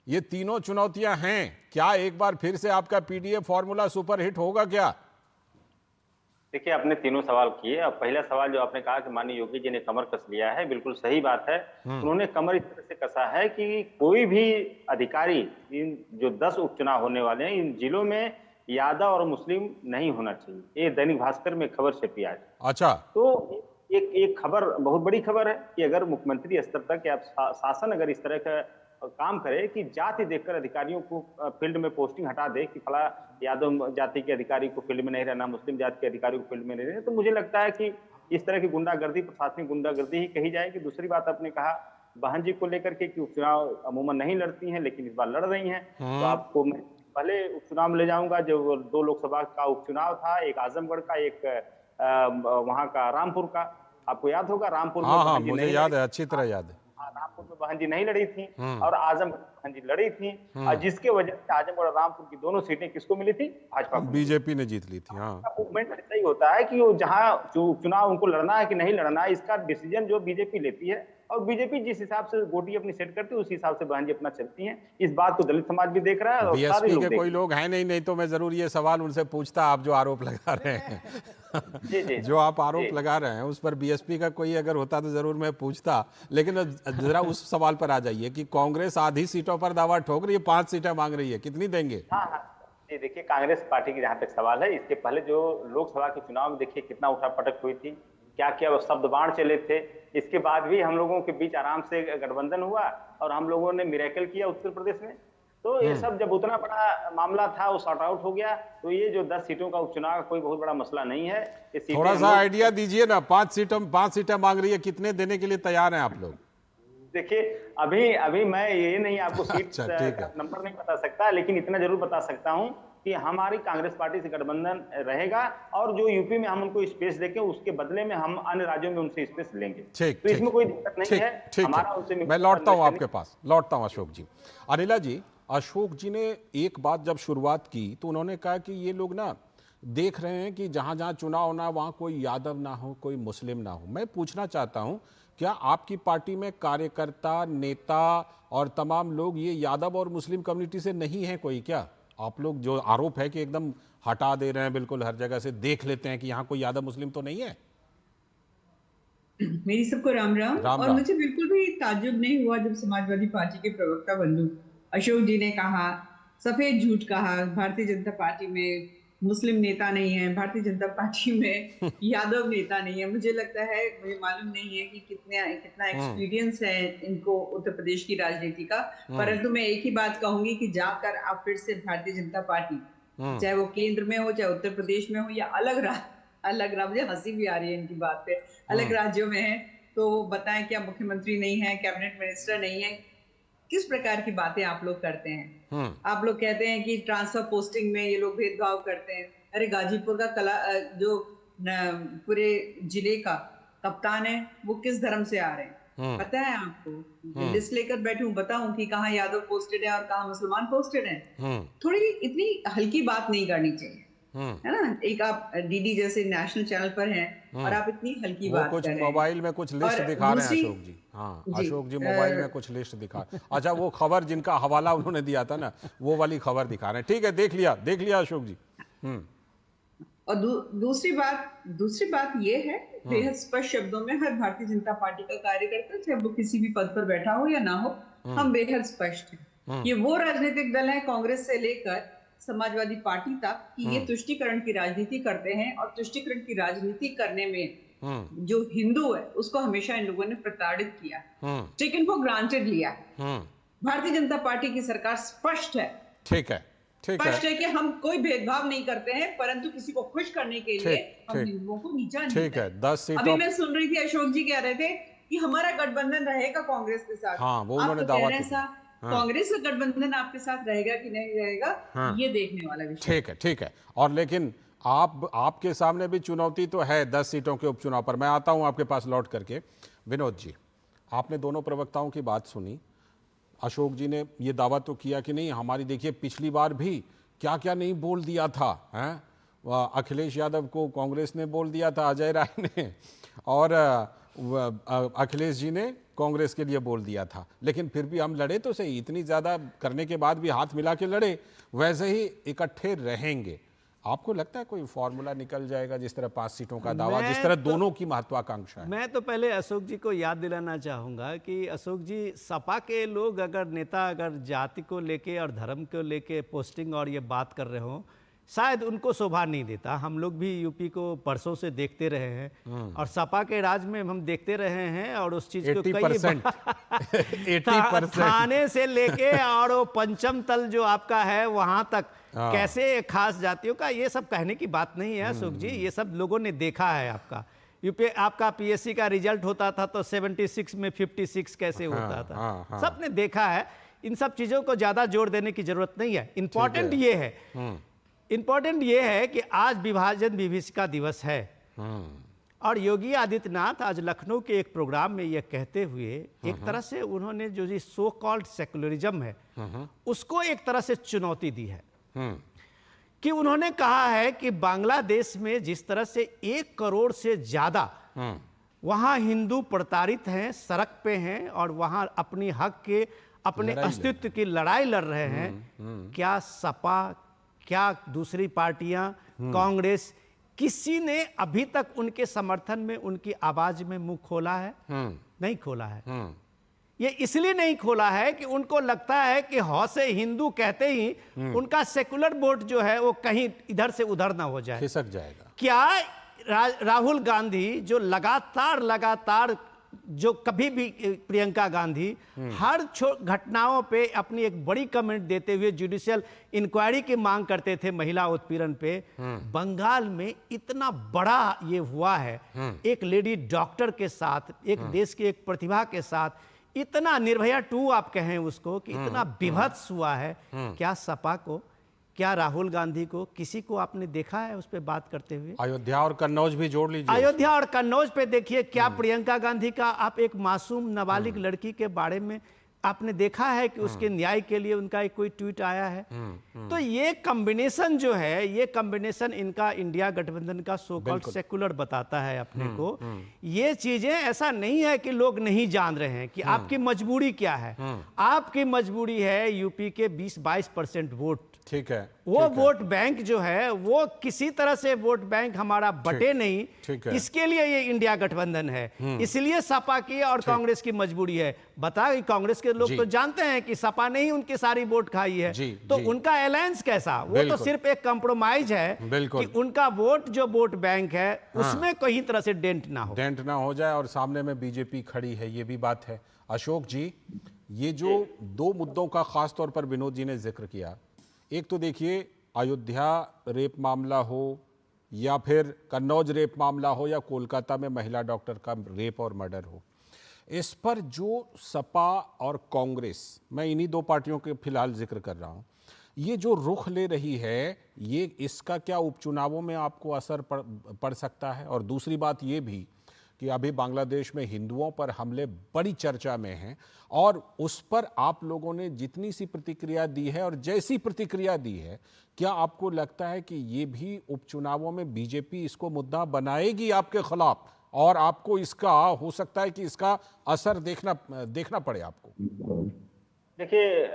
ये तीनों चुनौतियां हैं, क्या एक बार फिर से आपका पीडीए फॉर्मूला सुपरहिट होगा क्या? देखिए, आपने तीनों सवाल किए। अब पहला सवाल जो आपने कहा कि माननीय योगी जी ने कमर कस लिया है, बिल्कुल सही बात है। उन्होंने कमर इस तरह से कसा है कि कोई भी अधिकारी, इन जो 10 उपचुनाव होने वाले हैं, इन जिलों में यादव और मुस्लिम नहीं होना चाहिए। ये दैनिक भास्कर में खबर छपी आज। अच्छा, तो एक खबर, बहुत बड़ी खबर है कि अगर मुख्यमंत्री स्तर तक या शासन अगर इस तरह का काम करे कि जाति देखकर अधिकारियों को फील्ड में पोस्टिंग हटा दे कि फला यादव जाति के अधिकारी को फील्ड में नहीं रहना, मुस्लिम जाति के अधिकारी को फील्ड में नहीं रहना, तो मुझे लगता है कि इस तरह की गुंडागर्दी, प्रशासनिक गुंडागर्दी ही कही जाएगी। दूसरी बात आपने कहा बहन जी को लेकर के कि उपचुनाव अमूमन नहीं लड़ती हैं, लेकिन इस बार लड़ रही हैं। तो आपको मैं पहले उपचुनाव में ले जाऊंगा। जो 2 लोकसभा का उपचुनाव था, एक आजमगढ़ का, एक वहां का रामपुर का, आपको याद होगा रामपुर में। हाँ, मुझे याद है, अच्छी तरह याद है। रामपुर में बहन जी नहीं लड़ी थी और आजमगढ़ बहन जी लड़ी थी, और जिसके वजह से आजमगढ़ और रामपुर की दोनों सीटें किसको मिली थी? भाजपा को। बीजेपी ने जीत ली थी। हाँ, मूवमेंट ऐसा ही होता है कि वो जहां चुनाव उनको लड़ना है कि नहीं लड़ना है, इसका डिसीजन जो बीजेपी लेती है, और बीजेपी जिस हिसाब से गोटी अपनी सेट करती है उस हिसाब से बहन जी अपना चलती हैं। इस बात को दलित समाज भी देख रहा है और सारे बीएसपी लोग के कोई लोग हैं नहीं तो मैं जरूर ये सवाल उनसे पूछता, आप जो आरोप लगा रहे हैं जी। जो आप आरोप लगा रहे हैं उस पर बीएसपी का कोई अगर होता तो जरूर मैं पूछता। लेकिन जरा उस सवाल पर आ जाइए कि कांग्रेस आधी सीटों पर दावा ठोक रही है, 5 सीटें मांग रही है, कितनी देंगे? हाँ, ये देखिए, कांग्रेस पार्टी की जहां तक सवाल है, इसके पहले जो लोकसभा के चुनाव में देखिए कितना उठापटक हुई थी, क्या क्या शब्द बाण चले थे। इसके बाद भी हम लोगों के बीच आराम से गठबंधन हुआ और हम लोगों ने मिरेकल किया उत्तर प्रदेश में। तो ये सब जब उतना बड़ा मामला था वो सॉर्ट आउट हो गया, तो ये जो 10 सीटों का उपचुनाव का कोई बहुत बड़ा मसला नहीं है। थोड़ा सा आइडिया दीजिए ना, 5 सीटें मांग रही है, कितने देने के लिए तैयार हैं आप लोग? देखिए, अभी मैं ये नहीं आपको सीट नंबर नहीं बता सकता, लेकिन इतना जरूर बता सकता हूं कि हमारी कांग्रेस पार्टी से गठबंधन रहेगा, और जो यूपी में हम उनको स्पेस देंगे उसके बदले में हम अन्य राज्यों में उनसे स्पेस लेंगे। तो इसमें कोई दिक्कत नहीं है। हमारा उनसे मैं लौटता हूं आपके पास, अशोक जी। अनिला जी, अशोक जी ने एक बात जब शुरुआत की तो उन्होंने कहा कि ये लोग ना देख रहे हैं कि जहां जहां चुनाव होना वहां कोई यादव ना हो, कोई मुस्लिम ना हो। मैं पूछना चाहता हूं, क्या आपकी पार्टी में कार्यकर्ता, नेता और तमाम लोग ये यादव और मुस्लिम कम्युनिटी से नहीं है कोई? क्या आप लोग जो आरोप है कि एकदम हटा दे रहे हैं, बिल्कुल हर जगह से देख लेते हैं कि यहाँ कोई यादव मुस्लिम तो नहीं है? मेरी सबको राम राम। और मुझे बिल्कुल भी ताज्जुब नहीं हुआ जब समाजवादी पार्टी के प्रवक्ता बंधु अशोक जी ने कहा, सफेद झूठ कहा, भारतीय जनता पार्टी में मुस्लिम नेता नहीं है, भारतीय जनता पार्टी में यादव नेता नहीं है। मुझे लगता है, मुझे मालूम नहीं है कि कितना एक्सपीरियंस है इनको उत्तर प्रदेश की राजनीति का, परंतु मैं एक ही बात कहूंगी कि जाकर आप फिर से भारतीय जनता पार्टी, चाहे वो केंद्र में हो, चाहे उत्तर प्रदेश में हो, या अलग मुझे हंसी भी आ रही है इनकी बात पे, अलग राज्यों में है, तो बताएं क्या मुख्यमंत्री नहीं है, कैबिनेट मिनिस्टर नहीं है? किस प्रकार की बातें आप लोग करते हैं? आप लोग कहते हैं कि ट्रांसफर पोस्टिंग में ये लोग भेदभाव करते हैं। अरे गाजीपुर का जो पूरे जिले का कप्तान है वो किस धर्म से आ रहे हैं पता है आपको? लिस्ट लेकर बैठी हूँ, बताऊं कि कहाँ यादव पोस्टेड है और कहाँ मुसलमान पोस्टेड है। थोड़ी इतनी हल्की बात नहीं करनी चाहिए, है ना? एक आप डीडी जैसे नेशनल चैनल पर हैं और आप इतनी हल्की बात कर रहे हैं। मोबाइल में कुछ लिस्ट दिखा रहे हैं अशोक जी। हाँ, अशोक जी मोबाइल में कुछ लिस्ट दिखा। अच्छा, वो खबर जिनका हवाला उन्होंने दिया था ना, वो वाली खबर दिखा रहे हैं। ठीक है, देख लिया अशोक जी। और दूसरी बात ये है, बेहद स्पष्ट शब्दों में हर भारतीय जनता पार्टी का कार्यकर्ता, चाहे वो किसी भी पद पर बैठा हो या ना हो, हम बेहद स्पष्ट हैं। ये वो राजनीतिक दल है, कांग्रेस से लेकर समाजवादी पार्टी तक, कि ये तुष्टीकरण की राजनीति करते हैं, और तुष्टीकरण की राजनीति करने में जो हिंदू है उसको हमेशा इन लोगों ने प्रताड़ित किया, टेकन फॉर ग्रांटेड लिया। भारतीय जनता पार्टी की सरकार स्पष्ट है, स्पष्ट है कि हम कोई भेदभाव नहीं करते हैं, परंतु किसी को खुश करने के लिए हम हिंदुओं को नीचा नहीं करते। 10 सीटों। अभी मैं सुन रही थी अशोक जी कह रहे थे कि हमारा गठबंधन रहेगा कांग्रेस के साथ। हाँ, वो उन्होंने दावा किया। कांग्रेस का गठबंधन आपके साथ रहेगा कि नहीं रहेगा, ये देखने वाला विषय। ठीक है। और लेकिन आपके सामने भी चुनौती तो है 10 सीटों के उपचुनाव पर। मैं आता हूं आपके पास लौट करके। विनोद जी, आपने दोनों प्रवक्ताओं की बात सुनी। अशोक जी ने ये दावा तो किया कि नहीं हमारी, देखिए पिछली बार भी क्या क्या नहीं बोल दिया था, हैं? अखिलेश यादव को कांग्रेस ने बोल दिया था, अजय राय ने, और अखिलेश जी ने कांग्रेस के लिए बोल दिया था, लेकिन फिर भी हम लड़े तो सही, इतनी ज्यादा करने के बाद भी हाथ मिला के लड़े, वैसे ही इकट्ठे रहेंगे। आपको लगता है कोई फॉर्मूला निकल जाएगा, जिस तरह 5 सीटों का दावा, जिस तरह दोनों की महत्वाकांक्षा है? मैं तो पहले अशोक जी को याद दिलाना चाहूँगा कि अशोक जी, सपा के लोग अगर नेता अगर जाति को लेके और धर्म को लेके पोस्टिंग और ये बात कर रहे हो, शायद उनको शोभा नहीं देता। हम लोग भी यूपी को परसों से देखते रहे हैं और सपा के राज में हम देखते रहे हैं, और उस चीज को 80% थाने से लेके और वो पंचम तल जो आपका है वहां तक कैसे खास जातियों का, ये सब कहने की बात नहीं है अशोक जी, ये सब लोगों ने देखा है। आपका यूपी, आपका पीएससी का रिजल्ट होता था तो 76 में 56 कैसे होता था, सबने देखा है। इन सब चीजों को ज्यादा जोर देने की जरूरत नहीं है। इंपॉर्टेंट ये है कि आज विभाजन विभीषिका दिवस है, और योगी आदित्यनाथ आज लखनऊ के एक प्रोग्राम में यह कहते हुए एक तरह से उन्होंने जो ये सो कॉल्ड सेकुलरिज्म है उसको एक तरह से चुनौती दी है, कि उन्होंने कहा है कि बांग्लादेश में जिस तरह से 1 करोड़ से ज्यादा वहां हिंदू प्रताड़ित हैं, सड़क पे हैं और वहां अपनी हक के, अपने अस्तित्व की लड़ाई लड़ रहे हैं, क्या सपा, क्या दूसरी पार्टियां, कांग्रेस, किसी ने अभी तक उनके समर्थन में, उनकी आवाज में मुंह खोला है? नहीं खोला है। ये इसलिए नहीं खोला है कि उनको लगता है कि हौसे हिंदू कहते ही उनका सेकुलर वोट जो है वो कहीं इधर से उधर ना हो जाए, खिसक जाएगा। क्या राहुल गांधी जो लगातार जो कभी भी प्रियंका गांधी हर घटनाओं पे अपनी एक बड़ी कमेंट देते हुए जुडिशियल इंक्वायरी की मांग करते थे महिला उत्पीड़न पे, बंगाल में इतना बड़ा ये हुआ है, एक लेडी डॉक्टर के साथ, एक देश की एक प्रतिभा के साथ, इतना निर्भया 2 आप कहें उसको, कि इतना विभत्स हुआ है। क्या सपा को, क्या राहुल गांधी को, किसी को आपने देखा है उस पर बात करते हुए? अयोध्या और कन्नौज भी जोड़ लीजिए। अयोध्या और कन्नौज पे देखिए, क्या प्रियंका गांधी का आप एक मासूम नाबालिग लड़की के बारे में आपने देखा है कि उसके न्याय के लिए उनका एक कोई ट्वीट आया है? तो ये कॉम्बिनेशन जो है, ये कॉम्बिनेशन इनका इंडिया गठबंधन का सो कॉल्ड सेकुलर बताता है अपने को। ये चीजें ऐसा नहीं है कि लोग नहीं जान रहे हैं कि आपकी मजबूरी क्या है। आपकी मजबूरी है यूपी के 20-22% वोट, ठीक है, वो वोट बैंक जो है वो किसी तरह से वोट बैंक हमारा बटे नहीं, इसके लिए ये इंडिया गठबंधन है। इसलिए सपा की और कांग्रेस की मजबूरी है। बता, कांग्रेस के लोग तो जानते हैं कि सपा ने ही उनकी सारी वोट खाई है, तो उनका अलायंस कैसा? वो तो सिर्फ एक कंप्रोमाइज है कि उनका वोट जो वोट बैंक है उसमें कहीं तरह से डेंट ना हो जाए, और सामने में बीजेपी खड़ी है, ये भी बात है। अशोक जी, ये जो 2 मुद्दों का खास तौर पर विनोद जी ने जिक्र किया, एक तो देखिए अयोध्या रेप मामला हो या फिर कन्नौज रेप मामला हो या कोलकाता में महिला डॉक्टर का रेप और मर्डर हो, इस पर जो सपा और कांग्रेस, मैं इन्हीं 2 पार्टियों के फिलहाल जिक्र कर रहा हूँ, ये जो रुख ले रही है, ये इसका क्या उपचुनावों में आपको असर पड़ सकता है? और दूसरी बात ये भी कि अभी बांग्लादेश में हिंदुओं पर हमले बड़ी चर्चा में हैं, और उस पर आप लोगों ने जितनी सी प्रतिक्रिया दी है और जैसी प्रतिक्रिया दी है, क्या आपको लगता है कि ये भी उपचुनावों में बीजेपी इसको मुद्दा बनाएगी आपके खिलाफ, और आपको इसका हो सकता है कि इसका असर देखना पड़े आपको? देखिए,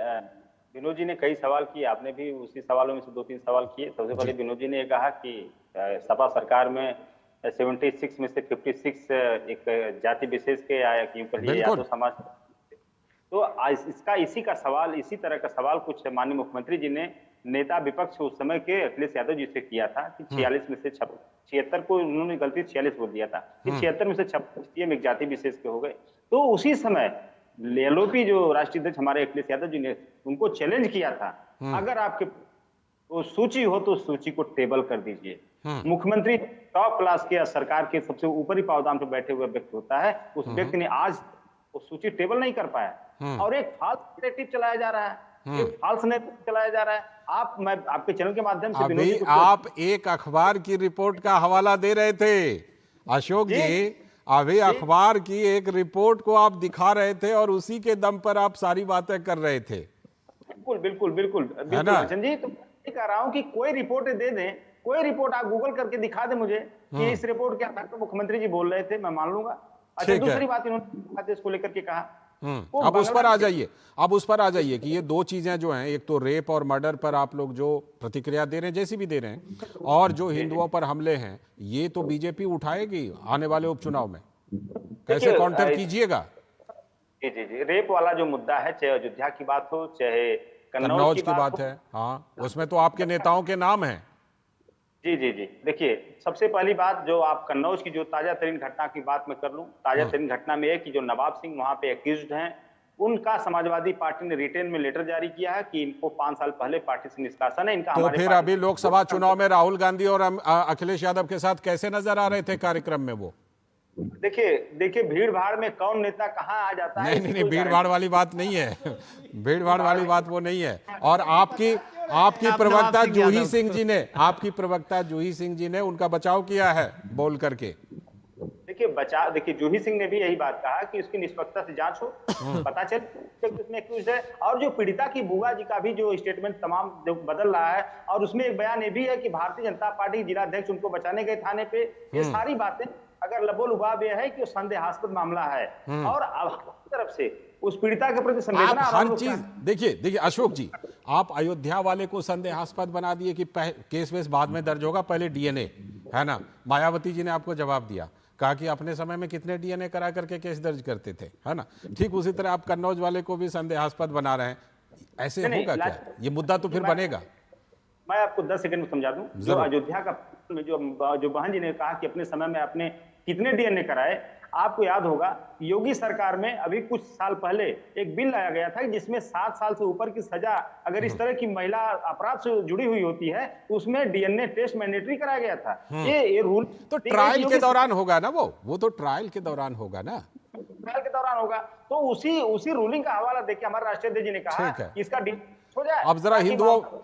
विनोद जी ने कई सवाल किए, आपने भी उसी सवालों में से 2-3 सवाल किए। सबसे पहले विनोद जी ने कहा कि सपा सरकार में 76 में से 56 एक जाति विशेष के आया, क्यों कहिए यादव समाज, तो इसका इसी तरह का सवाल कुछ माननीय मुख्यमंत्री जी ने नेता विपक्ष उस समय के अखिलेश यादव जी से किया था कि 46 में से 76 को उन्होंने गलती 46 बोल दिया था कि 76 में से 56 सीएम एक जाति विशेष के हो गए। तो उसी समय एलओपी जो राष्ट्रीय अध्यक्ष हमारे अखिलेश यादव जी ने उनको चैलेंज किया था, अगर आपके वो सूची हो तो सूची को टेबल कर दीजिए। मुख्यमंत्री टॉप क्लास के सरकार के सबसे ऊपरी पावदान पर बैठे हुए व्यक्ति होता है, उस व्यक्ति ने आज वो सूची टेबल नहीं कर पाया, और एक फाल्स नैरेटिव चलाया जा रहा है, एक फाल्स नैरेटिव चलाया जा रहा है। मैं आपके चैनल के माध्यम से अभी आप एक अखबार की रिपोर्ट का हवाला दे रहे थे अशोक जी, अभी अखबार की एक रिपोर्ट को आप दिखा रहे थे और उसी के दम पर आप सारी बातें कर रहे थे। बिल्कुल भजन जी, तो मैं कह रहा हूँ कि कोई रिपोर्ट दे दें, कोई रिपोर्ट आप गूगल करके दिखा दे मुझे कि इस रिपोर्ट के आधार पर मुख्यमंत्री जी बोल रहे थे, मैं मान लूंगा। अच्छा, ठीक है। दूसरी बात इन्होंने आदेश को लेकर के कहा, वो अब उस पर आ बांग्लादेश जाइए, अब उस पर आ जाइए कि ये दो चीजें जो हैं, एक तो रेप और मर्डर पर आप लोग जो प्रतिक्रिया दे रहे हैं, जैसी भी दे रहे हैं, और जो हिंदुओं पर हमले हैं, ये तो बीजेपी उठाएगी आने वाले उपचुनाव में, कैसे देखिए, काउंटर कीजिएगा? जी जी जी, रेप वाला जो मुद्दा है, चाहे अयोध्या की बात हो, चाहे कन्नौज की बात हो, है, हाँ, उसमें तो आपके नेताओं के नाम हैं। जी जी जी, देखिए सबसे पहली बात, जो आप कन्नौज की जो ताजा तरीन घटना की बात मैं कर लूं, ताजा तरीन घटना में है कि जो नवाब सिंह वहां पे एक्यूज्ड हैं, उनका समाजवादी पार्टी ने रिटेन में लेटर जारी किया है कि इनको 5 साल पहले पार्टी से निष्कासन है इनका। तो हमारे फिर पार्टी अभी लोकसभा चुनाव में राहुल गांधी और अखिलेश यादव के साथ कैसे नजर आ रहे थे कार्यक्रम में वो? देखिए भीड़ भाड़ में कौन नेता कहाँ आ जाता है, नहीं, भीड़ भाड़ वाली बात नहीं है, भीड़ भाड़ वाली बात वो नहीं है। और आपकी प्रवक्ता जूही सिंह जी ने, आपकी प्रवक्ता जूही सिंह जी ने उनका बचाव किया है बोल करके। देखिए जूही सिंह ने भी यही बात कहा कि उसकी निष्पक्षता से जांच हो, पता चले उसमें एक्यूज्ड है। और जो पीड़िता की बुआ जी का भी जो स्टेटमेंट तमाम जो बदल रहा है, और उसमें एक बयान ये भी है कि भारतीय जनता पार्टी जिलाध्यक्ष उनको बचाने गए थाने पे, ये सारी बातें अगर लबोलुबाब यह है कि वो संदेहास्पद मामला है, और अब तरफ से उस पीड़िता के प्रति संवेदना, हर चीज देखिए अशोक जी, आप अयोध्या वाले को संदेहास्पद बना दिए कि केस वेस बाद में दर्ज होगा, पहले डीएनए, है ना? मायावती जी ने आपको जवाब दिया, कहा कि अपने समय में कितने डीएनए करा करके केस दर्ज करते थे, है ना? ठीक उसी तरह आप कन्नौज वाले को भी संदेहास्पद बना रहे हैं, ऐसे होगा क्या? ये मुद्दा तो फिर बनेगा। मैं आपको 10 सेकंड में समझा दूं। जो अयोध्या का जो बहन जी ने कहा कि अपने समय में आपने कितने डीएनए कराए, आपको याद होगा योगी सरकार में अभी कुछ साल पहले एक बिल लाया गया था जिसमें 7 साल से ऊपर की सजा अगर इस तरह की महिला अपराध से जुड़ी हुई होती है तो उसमें डीएनए टेस्ट मैंडेटरी कराया गया था। ये रूल तो ट्रायल के दौरान होगा ना, वो तो ट्रायल के दौरान होगा ना, ट्रायल के दौरान होगा। तो उसी रूलिंग का हवाला देके हमारे राष्ट्रीय अध्यक्ष जी ने कहा कि इसका हो जाए। अब जरा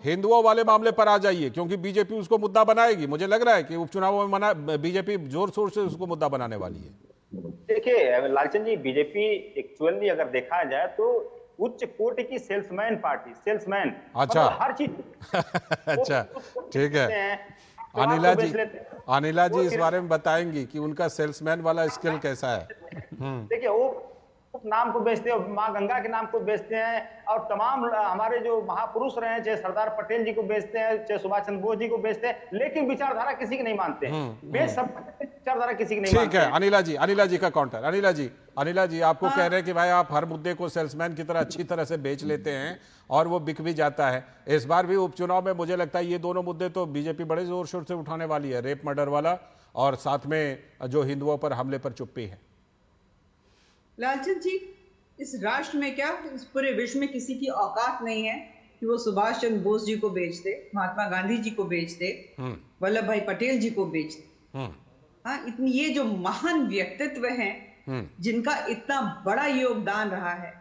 हिंदुओं वाले मामले पर आ जाइए, क्योंकि बीजेपी उसको मुद्दा बनाएगी। मुझे लग रहा है कि उपचुनावों में बीजेपी जोर शोर से उसको मुद्दा बनाने वाली है। देखिए लालचंद जी, बीजेपी एक्चुअली अगर देखा जाए तो उच्च कोटि की सेल्समैन पार्टी, सेल्समैन, अच्छा, मतलब हर चीज अच्छा, ठीक है। अनिला जी इस बारे में बताएंगी कि उनका सेल्समैन वाला स्किल कैसा है। देखिए वो नाम को बेचते हैं, माँ गंगा के नाम को बेचते हैं, और तमाम हमारे जो महापुरुष रहे हैं, चाहे सरदार पटेल जी को बेचते हैं, चाहे सुभाष चंद्र बोस जी को बेचते हैं, लेकिन विचारधारा किसी की नहीं मानते हैं। बेच सब विचारधारा किसी की नहीं मानते। ठीक है अनिला जी का काउंटर। अनिला जी आपको कह रहे हैं कि भाई आप हर मुद्दे को सेल्समैन की तरह अच्छी तरह से बेच लेते हैं और वो बिक भी जाता है। इस बार भी उपचुनाव में मुझे लगता है ये दोनों मुद्दे तो बीजेपी बड़े जोर शोर से उठाने वाली है, रेप मर्डर वाला और साथ में जो हिंदुओं पर हमले पर चुप्पी है। लालचंद जी, इस राष्ट्र में क्या, इस पूरे विश्व में किसी की औकात नहीं है कि वो सुभाष चंद्र बोस जी को बेच दे, महात्मा गांधी जी को बेच दे, वल्लभ भाई पटेल जी को बेच दे। हाँ, इतनी ये जो महान व्यक्तित्व हैं जिनका इतना बड़ा योगदान रहा है,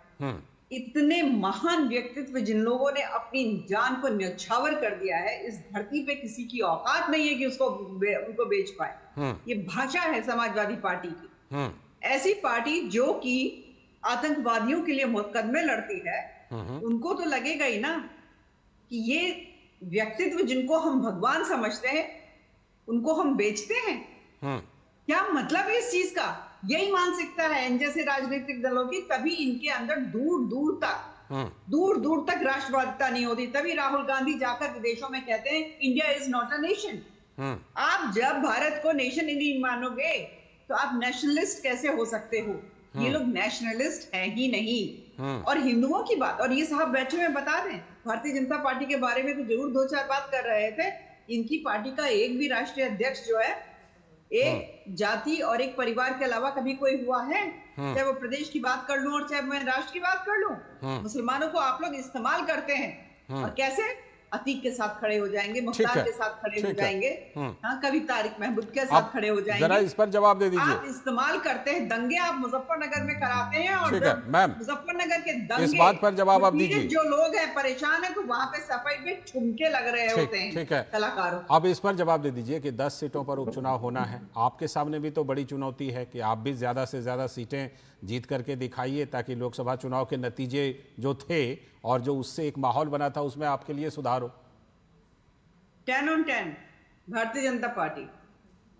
इतने महान व्यक्तित्व जिन लोगों ने अपनी जान को न्यौछावर कर दिया है, इस धरती पे किसी की औकात नहीं है कि उनको बेच पाए। ये भाषा है समाजवादी पार्टी की, ऐसी पार्टी जो कि आतंकवादियों के लिए मुकदमे लड़ती है। उनको तो लगेगा ही ना कि ये व्यक्तित्व जिनको हम भगवान समझते हैं उनको हम बेचते हैं। क्या मतलब है इस चीज का? यही मानसिकता है इन जैसे राजनीतिक दलों की, तभी इनके अंदर दूर दूर तक राष्ट्रवादिता नहीं होती। तभी राहुल गांधी जाकर विदेशों में कहते हैं India is not a nation. आप जब भारत को नेशन ही नहीं मानोगे तो आप नेशनलिस्ट कैसे हो सकते हो? ये लोग नेशनलिस्ट हैं ही नहीं। और हिंदुओं की बात, और ये साहब बैठे हुए बता दें, भारतीय जनता पार्टी के बारे में तो जरूर 2-4 बात कर रहे थे। इनकी पार्टी का एक भी राष्ट्रीय अध्यक्ष जो है एक जाति और एक परिवार के अलावा कभी कोई हुआ है? चाहे वो प्रदेश की बात कर लूं और चाहे मैं राष्ट्र की बात कर लूं, मुसलमानों को आप लोग इस्तेमाल करते हैं। और कैसे? अतीक के साथ खड़े हो जाएंगे, मुख्तार के साथ खड़े हो जाएंगे, हाँ, कभी तारिक महमूद के साथ खड़े हो जाएंगे। जरा इस पर जवाब दे दीजिए। आप इस्तेमाल करते हैं, दंगे आप मुजफ्फरनगर में कराते हैं, और मुजफ्फरनगर के दंगे, इस बात पर जवाब आप दीजिए। जो लोग हैं परेशान है तो वहां पे सफाई पे ठुमके लग रहे होते हैं कलाकारों। अब इस पर जवाब दे दीजिए कि 10 सीटों पर उपचुनाव होना है, आपके सामने भी तो बड़ी चुनौती है कि आप भी ज्यादा से ज्यादा सीटें जीत करके दिखाइए ताकि लोकसभा चुनाव के नतीजे जो थे और जो उससे एक माहौल बना था उसमें आपके लिए सुधार हो। 10 on 10 भारतीय जनता पार्टी।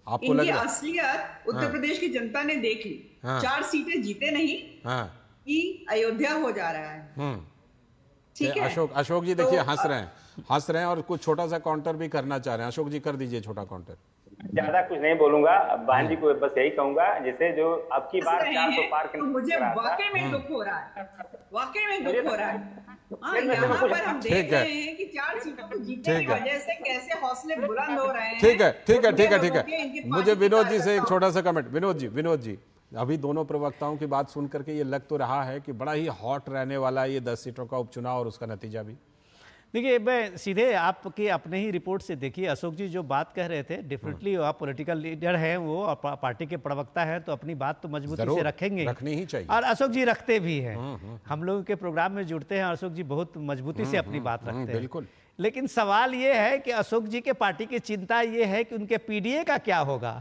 आपको लग इनकी रहा असलियत उत्तर प्रदेश की जनता ने देख ली। 4 सीटें जीते नहीं कि अयोध्या हो जा रहा है। ठीक है, अशोक जी देखिए हंस रहे हैं और कुछ छोटा सा काउंटर भी करना चाह रहे हैं। अशोक जी कर दीजिए छोटा काउंटर। ज्यादा कुछ नहीं बोलूंगा, बहन जी को बस यही कहूंगा, जैसे जो अब की बार 400 पार तो मुझे वाकई में दुख हो रहा है, वाकई में दुख हो रहा है। यहाँ पर हम देख रहे हैं कि 4 सीटों को जीतने की वजह से कैसे हौसले बुलंद हो रहे हैं। ठीक है। मुझे विनोद जी से एक छोटा सा कमेंट। विनोद जी अभी दोनों प्रवक्ताओं की बात सुन करके ये लग तो रहा है कि बड़ा ही हॉट रहने वाला ये 10 सीटों का उपचुनाव और उसका नतीजा भी। देखिए, मैं सीधे आपके अपने ही रिपोर्ट से देखिए, अशोक जी जो बात कह रहे थे, डेफिनेटली आप पॉलिटिकल लीडर हैं, वो पार्टी के प्रवक्ता हैं, तो अपनी बात तो मजबूती से रखेंगे, रखनी ही चाहिए। और अशोक जी रखते भी हैं। हम लोगों के प्रोग्राम में जुड़ते हैं, अशोक जी बहुत मजबूती से अपनी बात रखते हैं। बिल्कुल। लेकिन सवाल ये है कि अशोक जी के पार्टी की चिंता ये है कि उनके पीडीए का क्या होगा।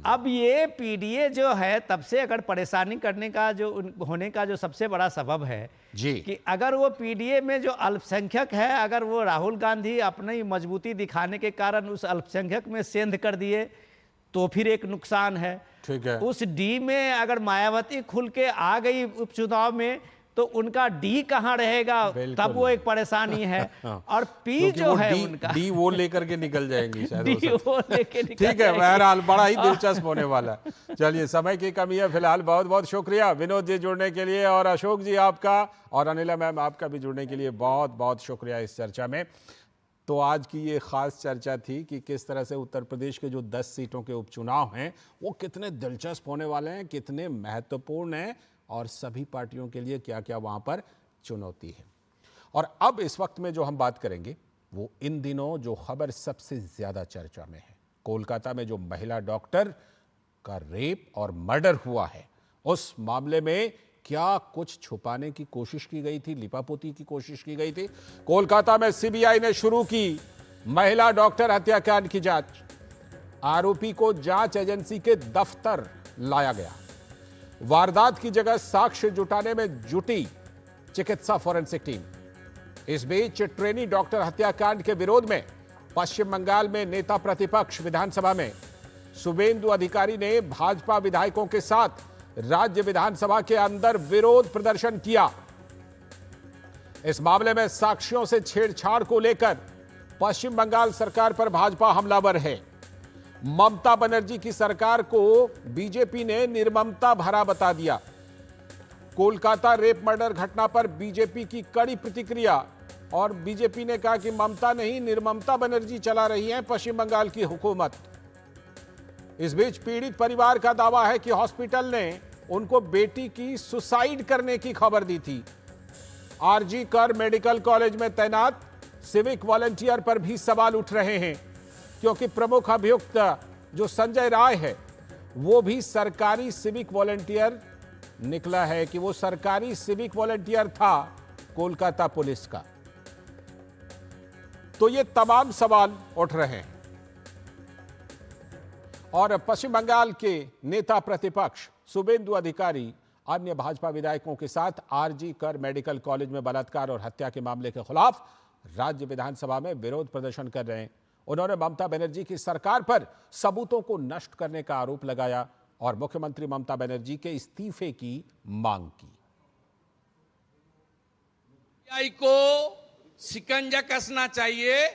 अब ये पीडीए जो है, तब से अगर परेशानी करने का जो होने का जो सबसे बड़ा सबब है जी, कि अगर वो पीडीए में जो अल्पसंख्यक है, अगर वो राहुल गांधी अपनी मजबूती दिखाने के कारण उस अल्पसंख्यक में सेंध कर दिए तो फिर एक नुकसान है। ठीक है। उस डी में अगर मायावती खुल के आ गई उपचुनाव में तो उनका डी कहाँ रहेगा, तब वो एक परेशानी है। और पी जो है उनका डी वो लेकर के निकल जाएंगी शायद। डी वो लेके निकल ठीक है, बहरहाल बड़ा ही दिलचस्प होने वाला है। चलिए, समय की कमी है फिलहाल। बहुत बहुत शुक्रिया विनोद जी जुड़ने के लिए, और अशोक जी आपका, और अनिला मैम आपका भी जुड़ने के लिए बहुत बहुत शुक्रिया इस चर्चा में। तो आज की ये खास चर्चा थी कि किस तरह से उत्तर प्रदेश के जो 10 सीटों के उपचुनाव हैं वो कितने दिलचस्प होने वाले हैं, कितने महत्वपूर्ण हैं, और सभी पार्टियों के लिए क्या क्या वहाँ पर चुनौती है। और अब इस वक्त में जो हम बात करेंगे वो इन दिनों जो खबर सबसे ज़्यादा चर्चा में है, कोलकाता में जो महिला डॉक्टर का रेप और मर्डर हुआ है, उस मामले में क्या कुछ छुपाने की कोशिश की गई थी, लिपापोती की कोशिश की गई थी। कोलकाता में सीबीआई ने शुरू की महिला डॉक्टर हत्याकांड की जांच। आरोपी को जांच एजेंसी के दफ्तर लाया गया। वारदात की जगह साक्ष्य जुटाने में जुटी चिकित्सा फॉरेंसिक टीम। इस बीच ट्रेनी डॉक्टर हत्याकांड के विरोध में पश्चिम बंगाल में नेता प्रतिपक्ष विधानसभा में शुभेंदु अधिकारी ने भाजपा विधायकों के साथ राज्य विधानसभा के अंदर विरोध प्रदर्शन किया। इस मामले में साक्ष्यों से छेड़छाड़ को लेकर पश्चिम बंगाल सरकार पर भाजपा हमलावर है। ममता बनर्जी की सरकार को बीजेपी ने निर्ममता भरा बता दिया। कोलकाता रेप मर्डर घटना पर बीजेपी की कड़ी प्रतिक्रिया, और बीजेपी ने कहा कि ममता नहीं, निर्ममता बनर्जी चला रही हैं पश्चिम बंगाल की हुकूमत। इस बीच पीड़ित परिवार का दावा है कि हॉस्पिटल ने उनको बेटी की सुसाइड करने की खबर दी थी। आरजी कर मेडिकल कॉलेज में तैनात सिविक वॉलंटियर पर भी सवाल उठ रहे हैं, क्योंकि प्रमुख अभियुक्त जो संजय राय है वो भी सरकारी सिविक वॉलंटियर निकला है कि वो सरकारी सिविक वॉलंटियर था कोलकाता पुलिस का। तो ये तमाम सवाल उठ रहे हैं। और पश्चिम बंगाल के नेता प्रतिपक्ष शुभेंदु अधिकारी अन्य भाजपा विधायकों के साथ आरजी कर मेडिकल कॉलेज में बलात्कार और हत्या के मामले के खिलाफ राज्य विधानसभा में विरोध प्रदर्शन कर रहे हैं। उन्होंने ममता बनर्जी की सरकार पर सबूतों को नष्ट करने का आरोप लगाया और मुख्यमंत्री ममता बनर्जी के इस्तीफे की मांग की। सीबीआई को शिकंजा कसना चाहिए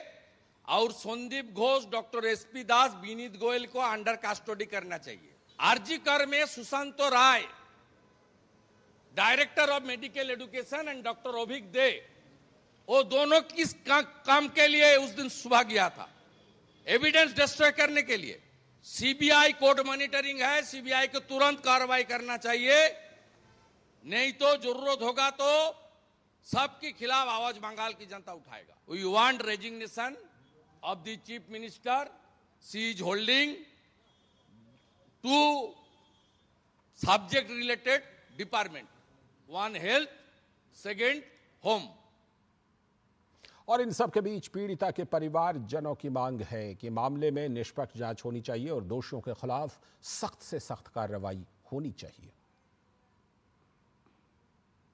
और संदीप घोष, डॉक्टर एसपी दास, विनीत गोयल को अंडर कस्टडी करना चाहिए। आरजी कर में Sushant Rai, director of medical education, and doctor Abhik De, वो दोनों किस काम के लिए उस दिन सुबह गया था? एविडेंस डिस्ट्रॉय करने के लिए। सीबीआई कोर्ट मॉनिटरिंग है, सीबीआई को तुरंत कार्रवाई करना चाहिए, नहीं तो जरूरत होगा तो सबके खिलाफ आवाज बंगाल की जनता उठाएगा। We want resignation of the chief minister. She is holding two subject related department, one health, second home. और इन सब के बीच पीड़िता के परिवार जनों की मांग है कि मामले में निष्पक्ष जांच होनी चाहिए और दोषियों के खिलाफ सख्त से सख्त कार्रवाई होनी चाहिए।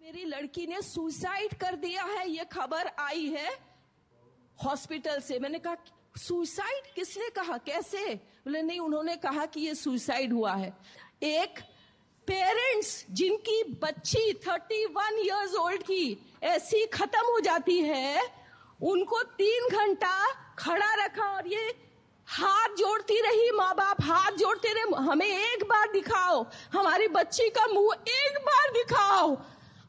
मेरी लड़की ने सुसाइड कर दिया है, ये खबर आई है हॉस्पिटल से। मैंने कहा सुसाइड किसने कहा, कैसे? बोले नहीं, उन्होंने कहा कि ये सुसाइड हुआ है। एक पेरेंट्स जिनकी बच्ची 31 इयर्स ओल्ड की ऐसी खत्म हो जाती है, उनको 3 घंटा खड़ा रखा और ये हाथ जोड़ती रही, माँ बाप हाथ जोड़ते रहे, हमें एक बार दिखाओ, हमारी बच्ची का मुंह एक बार दिखाओ।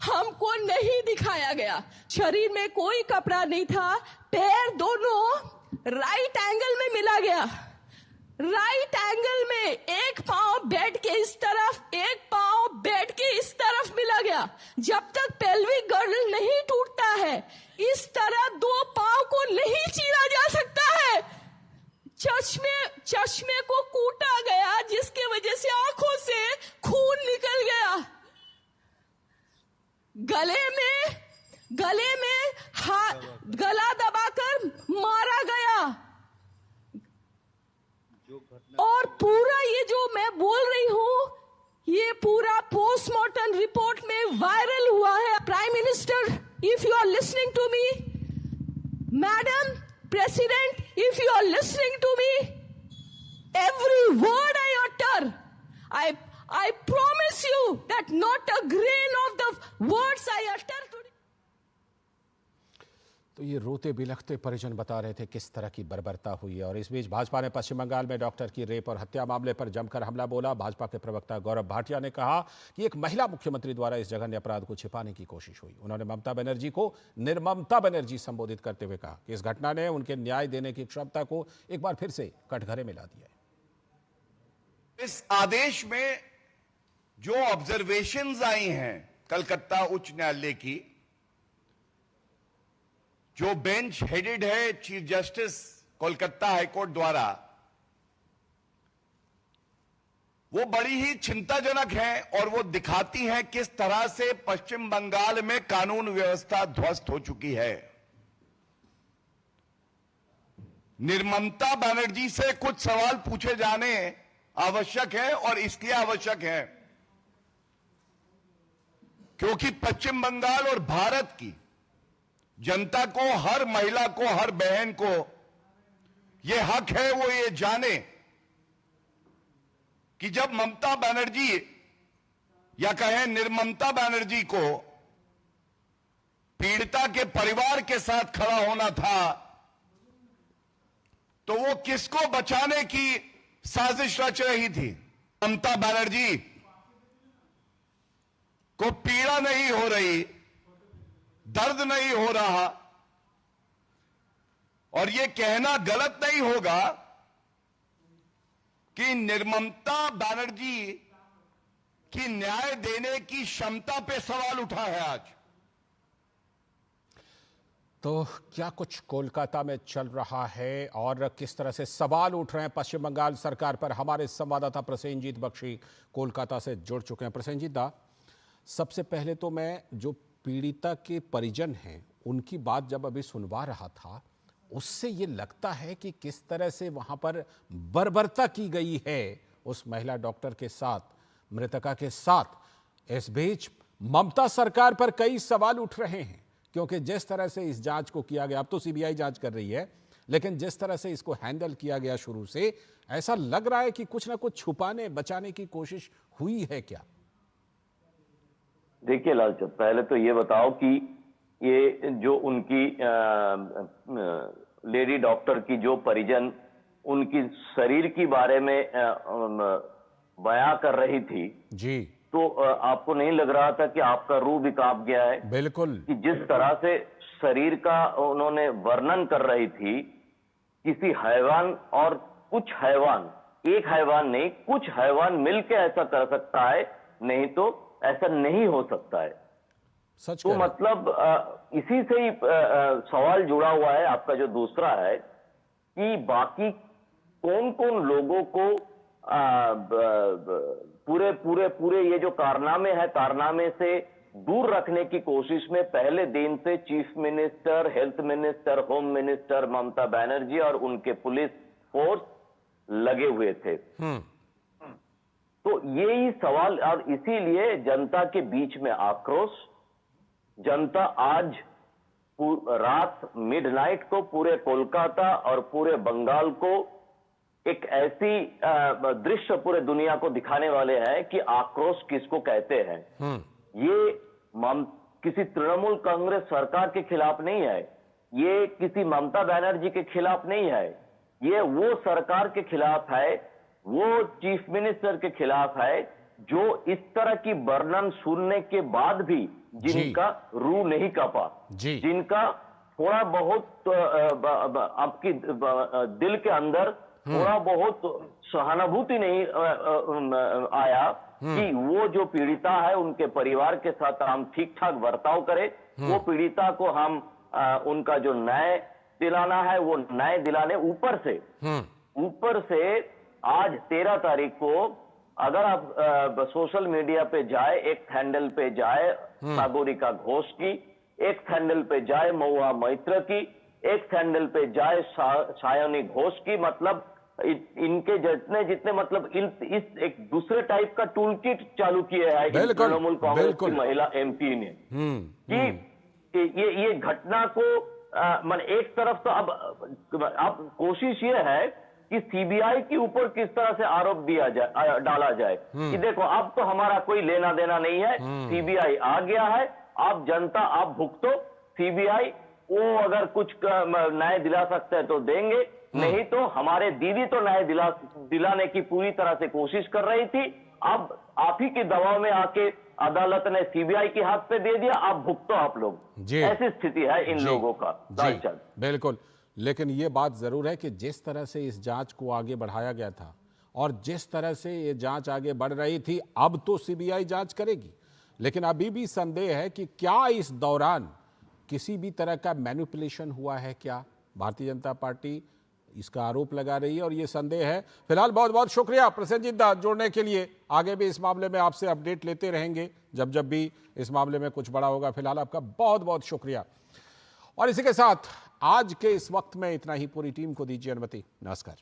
हमको नहीं दिखाया गया। शरीर में कोई कपड़ा नहीं था, पैर दोनों राइट एंगल में मिला गया, राइट एंगल में, एक पांव बेड के इस तरफ, एक पांव बेड के इस तरफ मिला गया। जब तक पेल्विक गर्डल नहीं टूटता है, इस तरह 2 पांव को नहीं चीरा जा सकता है। चश्मे को कूटा गया, जिसके वजह से आंखों से खून निकल गया। गले में गला दबाकर मारा गया। और पूरा ये जो मैं बोल रही हूं, ये पूरा पोस्टमार्टम रिपोर्ट में वायरल हुआ है। Prime minister, if you are listening to me, madam president, if you are listening to me, every word I utter, I promise you that not a grain of the words I utter today. तो ये रोते बिलखते परिजन बता रहे थे किस तरह की बर्बरता हुई है। और इस बीच भाजपा ने पश्चिम बंगाल में डॉक्टर की रेप और हत्या मामले पर जमकर हमला बोला। भाजपा के प्रवक्ता गौरव भाटिया ने कहा कि एक महिला मुख्यमंत्री द्वारा इस जघन्य अपराध को छिपाने की कोशिश हुई। उन्होंने ममता बनर्जी को निर्ममता बनर्जी संबोधित करते हुए कहा कि इस घटना ने उनके न्याय देने की क्षमता को एक बार फिर से कटघरे में ला दिया है। इस आदेश में जो ऑब्जर्वेशंस आई हैं कलकत्ता उच्च न्यायालय की, जो बेंच हेडेड है चीफ जस्टिस कोलकाता हाईकोर्ट द्वारा, वो बड़ी ही चिंताजनक है और वो दिखाती हैं किस तरह से पश्चिम बंगाल में कानून व्यवस्था ध्वस्त हो चुकी है। निर्ममता बनर्जी से कुछ सवाल पूछे जाने आवश्यक है, और इसलिए आवश्यक है क्योंकि पश्चिम बंगाल और भारत की जनता को, हर महिला को, हर बहन को यह हक है वो ये जाने कि जब ममता बनर्जी या कहें निर्ममता बनर्जी को पीड़िता के परिवार के साथ खड़ा होना था, तो वो किसको बचाने की साजिश रच रही थी। ममता बनर्जी को पीड़ा नहीं हो रही, दर्द नहीं हो रहा, और यह कहना गलत नहीं होगा कि निर्ममता बनर्जी की न्याय देने की क्षमता पे सवाल उठा है आज। तो क्या कुछ कोलकाता में चल रहा है और किस तरह से सवाल उठ रहे हैं पश्चिम बंगाल सरकार पर, हमारे संवाददाता प्रसेनजीत बख्शी कोलकाता से जुड़ चुके हैं। प्रसेनजीत दा, सबसे पहले तो मैं जो पीड़िता के परिजन हैं उनकी बात जब अभी सुनवा रहा था, उससे ये लगता है कि किस तरह से वहां पर बर्बरता की गई है उस महिला डॉक्टर के साथ, मृतका के साथ। इस बीच ममता सरकार पर कई सवाल उठ रहे हैं, क्योंकि जिस तरह से इस जांच को किया गया, अब तो सीबीआई जांच कर रही है, लेकिन जिस तरह से इसको हैंडल किया गया शुरू से, ऐसा लग रहा है कि कुछ ना कुछ छुपाने बचाने की कोशिश हुई है क्या? देखिए लालचंद, पहले तो ये बताओ कि ये जो उनकी लेडी डॉक्टर की जो परिजन उनकी शरीर के बारे में बयां कर रही थी जी, तो आपको नहीं लग रहा था कि आपका रूह भी कांप गया है? बिल्कुल, कि जिस तरह से शरीर का उन्होंने वर्णन कर रही थी, किसी हैवान और कुछ हैवान, एक हैवान नहीं, कुछ हैवान मिलकर ऐसा कर सकता है, नहीं तो ऐसा नहीं हो सकता है। सच तो मतलब इसी से ही सवाल जुड़ा हुआ है आपका जो दूसरा है कि बाकी कौन कौन लोगों को पूरे ये जो कारनामे है, कारनामे से दूर रखने की कोशिश में पहले दिन से chief minister, health minister, home minister Mamata Banerjee और उनके पुलिस फोर्स लगे हुए थे। तो यही सवाल, और इसीलिए जनता के बीच में आक्रोश, जनता आज रात मिडनाइट को पूरे कोलकाता और पूरे बंगाल को एक ऐसी दृश्य पूरे दुनिया को दिखाने वाले हैं कि आक्रोश किसको कहते हैं। ये किसी तृणमूल कांग्रेस सरकार के खिलाफ नहीं है, ये किसी ममता बनर्जी के खिलाफ नहीं है, ये वो सरकार के खिलाफ है, वो चीफ मिनिस्टर के खिलाफ है जो इस तरह की वर्णन सुनने के बाद भी जिनका रूह नहीं कांपा, जिनका थोड़ा बहुत आपकी दिल के अंदर थोड़ा बहुत सहानुभूति नहीं आया कि वो जो पीड़िता है उनके परिवार के साथ हम ठीक ठाक बर्ताव करें, वो पीड़िता को हम उनका जो न्याय दिलाना है वो न्याय दिलाने। ऊपर से आज 13 तारीख को अगर आप सोशल मीडिया पे जाए, एक हैंडल पे जाए सागरिका घोष की, एक हैंडल पे जाए महुआ मैत्र की, एक हैंडल पे जाए सायनी घोष की, मतलब इनके जितने मतलब इस एक दूसरे टाइप का टूल किट चालू किया है तृणमूल कांग्रेस की महिला एमपी ने कि ये घटना को एक तरफ तो अब कोशिश ये है कि सीबीआई के ऊपर किस तरह से आरोप डाला जाए कि देखो अब तो हमारा कोई लेना देना नहीं है, सीबीआई आ गया है, आप जनता आप भुगतो, सीबीआई वो अगर कुछ न्याय दिला सकते हैं तो देंगे, नहीं तो हमारे दीदी तो न्याय दिलाने की पूरी तरह से कोशिश कर रही थी, अब आप ही के दबाव में आके अदालत ने सीबीआई के हाथ पे दे दिया, आप भुगतो आप लोग। ऐसी स्थिति है इन लोगों का। बिल्कुल, लेकिन ये बात जरूर है कि जिस तरह से इस जांच को आगे बढ़ाया गया था और जिस तरह से ये जांच आगे बढ़ रही थी, अब तो सीबीआई जांच करेगी, लेकिन अभी भी संदेह है कि क्या इस दौरान किसी भी तरह का मैनिपुलेशन हुआ है क्या। भारतीय जनता पार्टी इसका आरोप लगा रही है और ये संदेह है। फिलहाल बहुत बहुत शुक्रिया प्रसेनजीत दा जुड़ने के लिए। आगे भी इस मामले में आपसे अपडेट लेते रहेंगे जब जब भी इस मामले में कुछ बड़ा होगा। फिलहाल आपका बहुत बहुत शुक्रिया। और इसी के साथ आज के इस वक्त में इतना ही। पूरी टीम को दीजिए अनुमति। नमस्कार।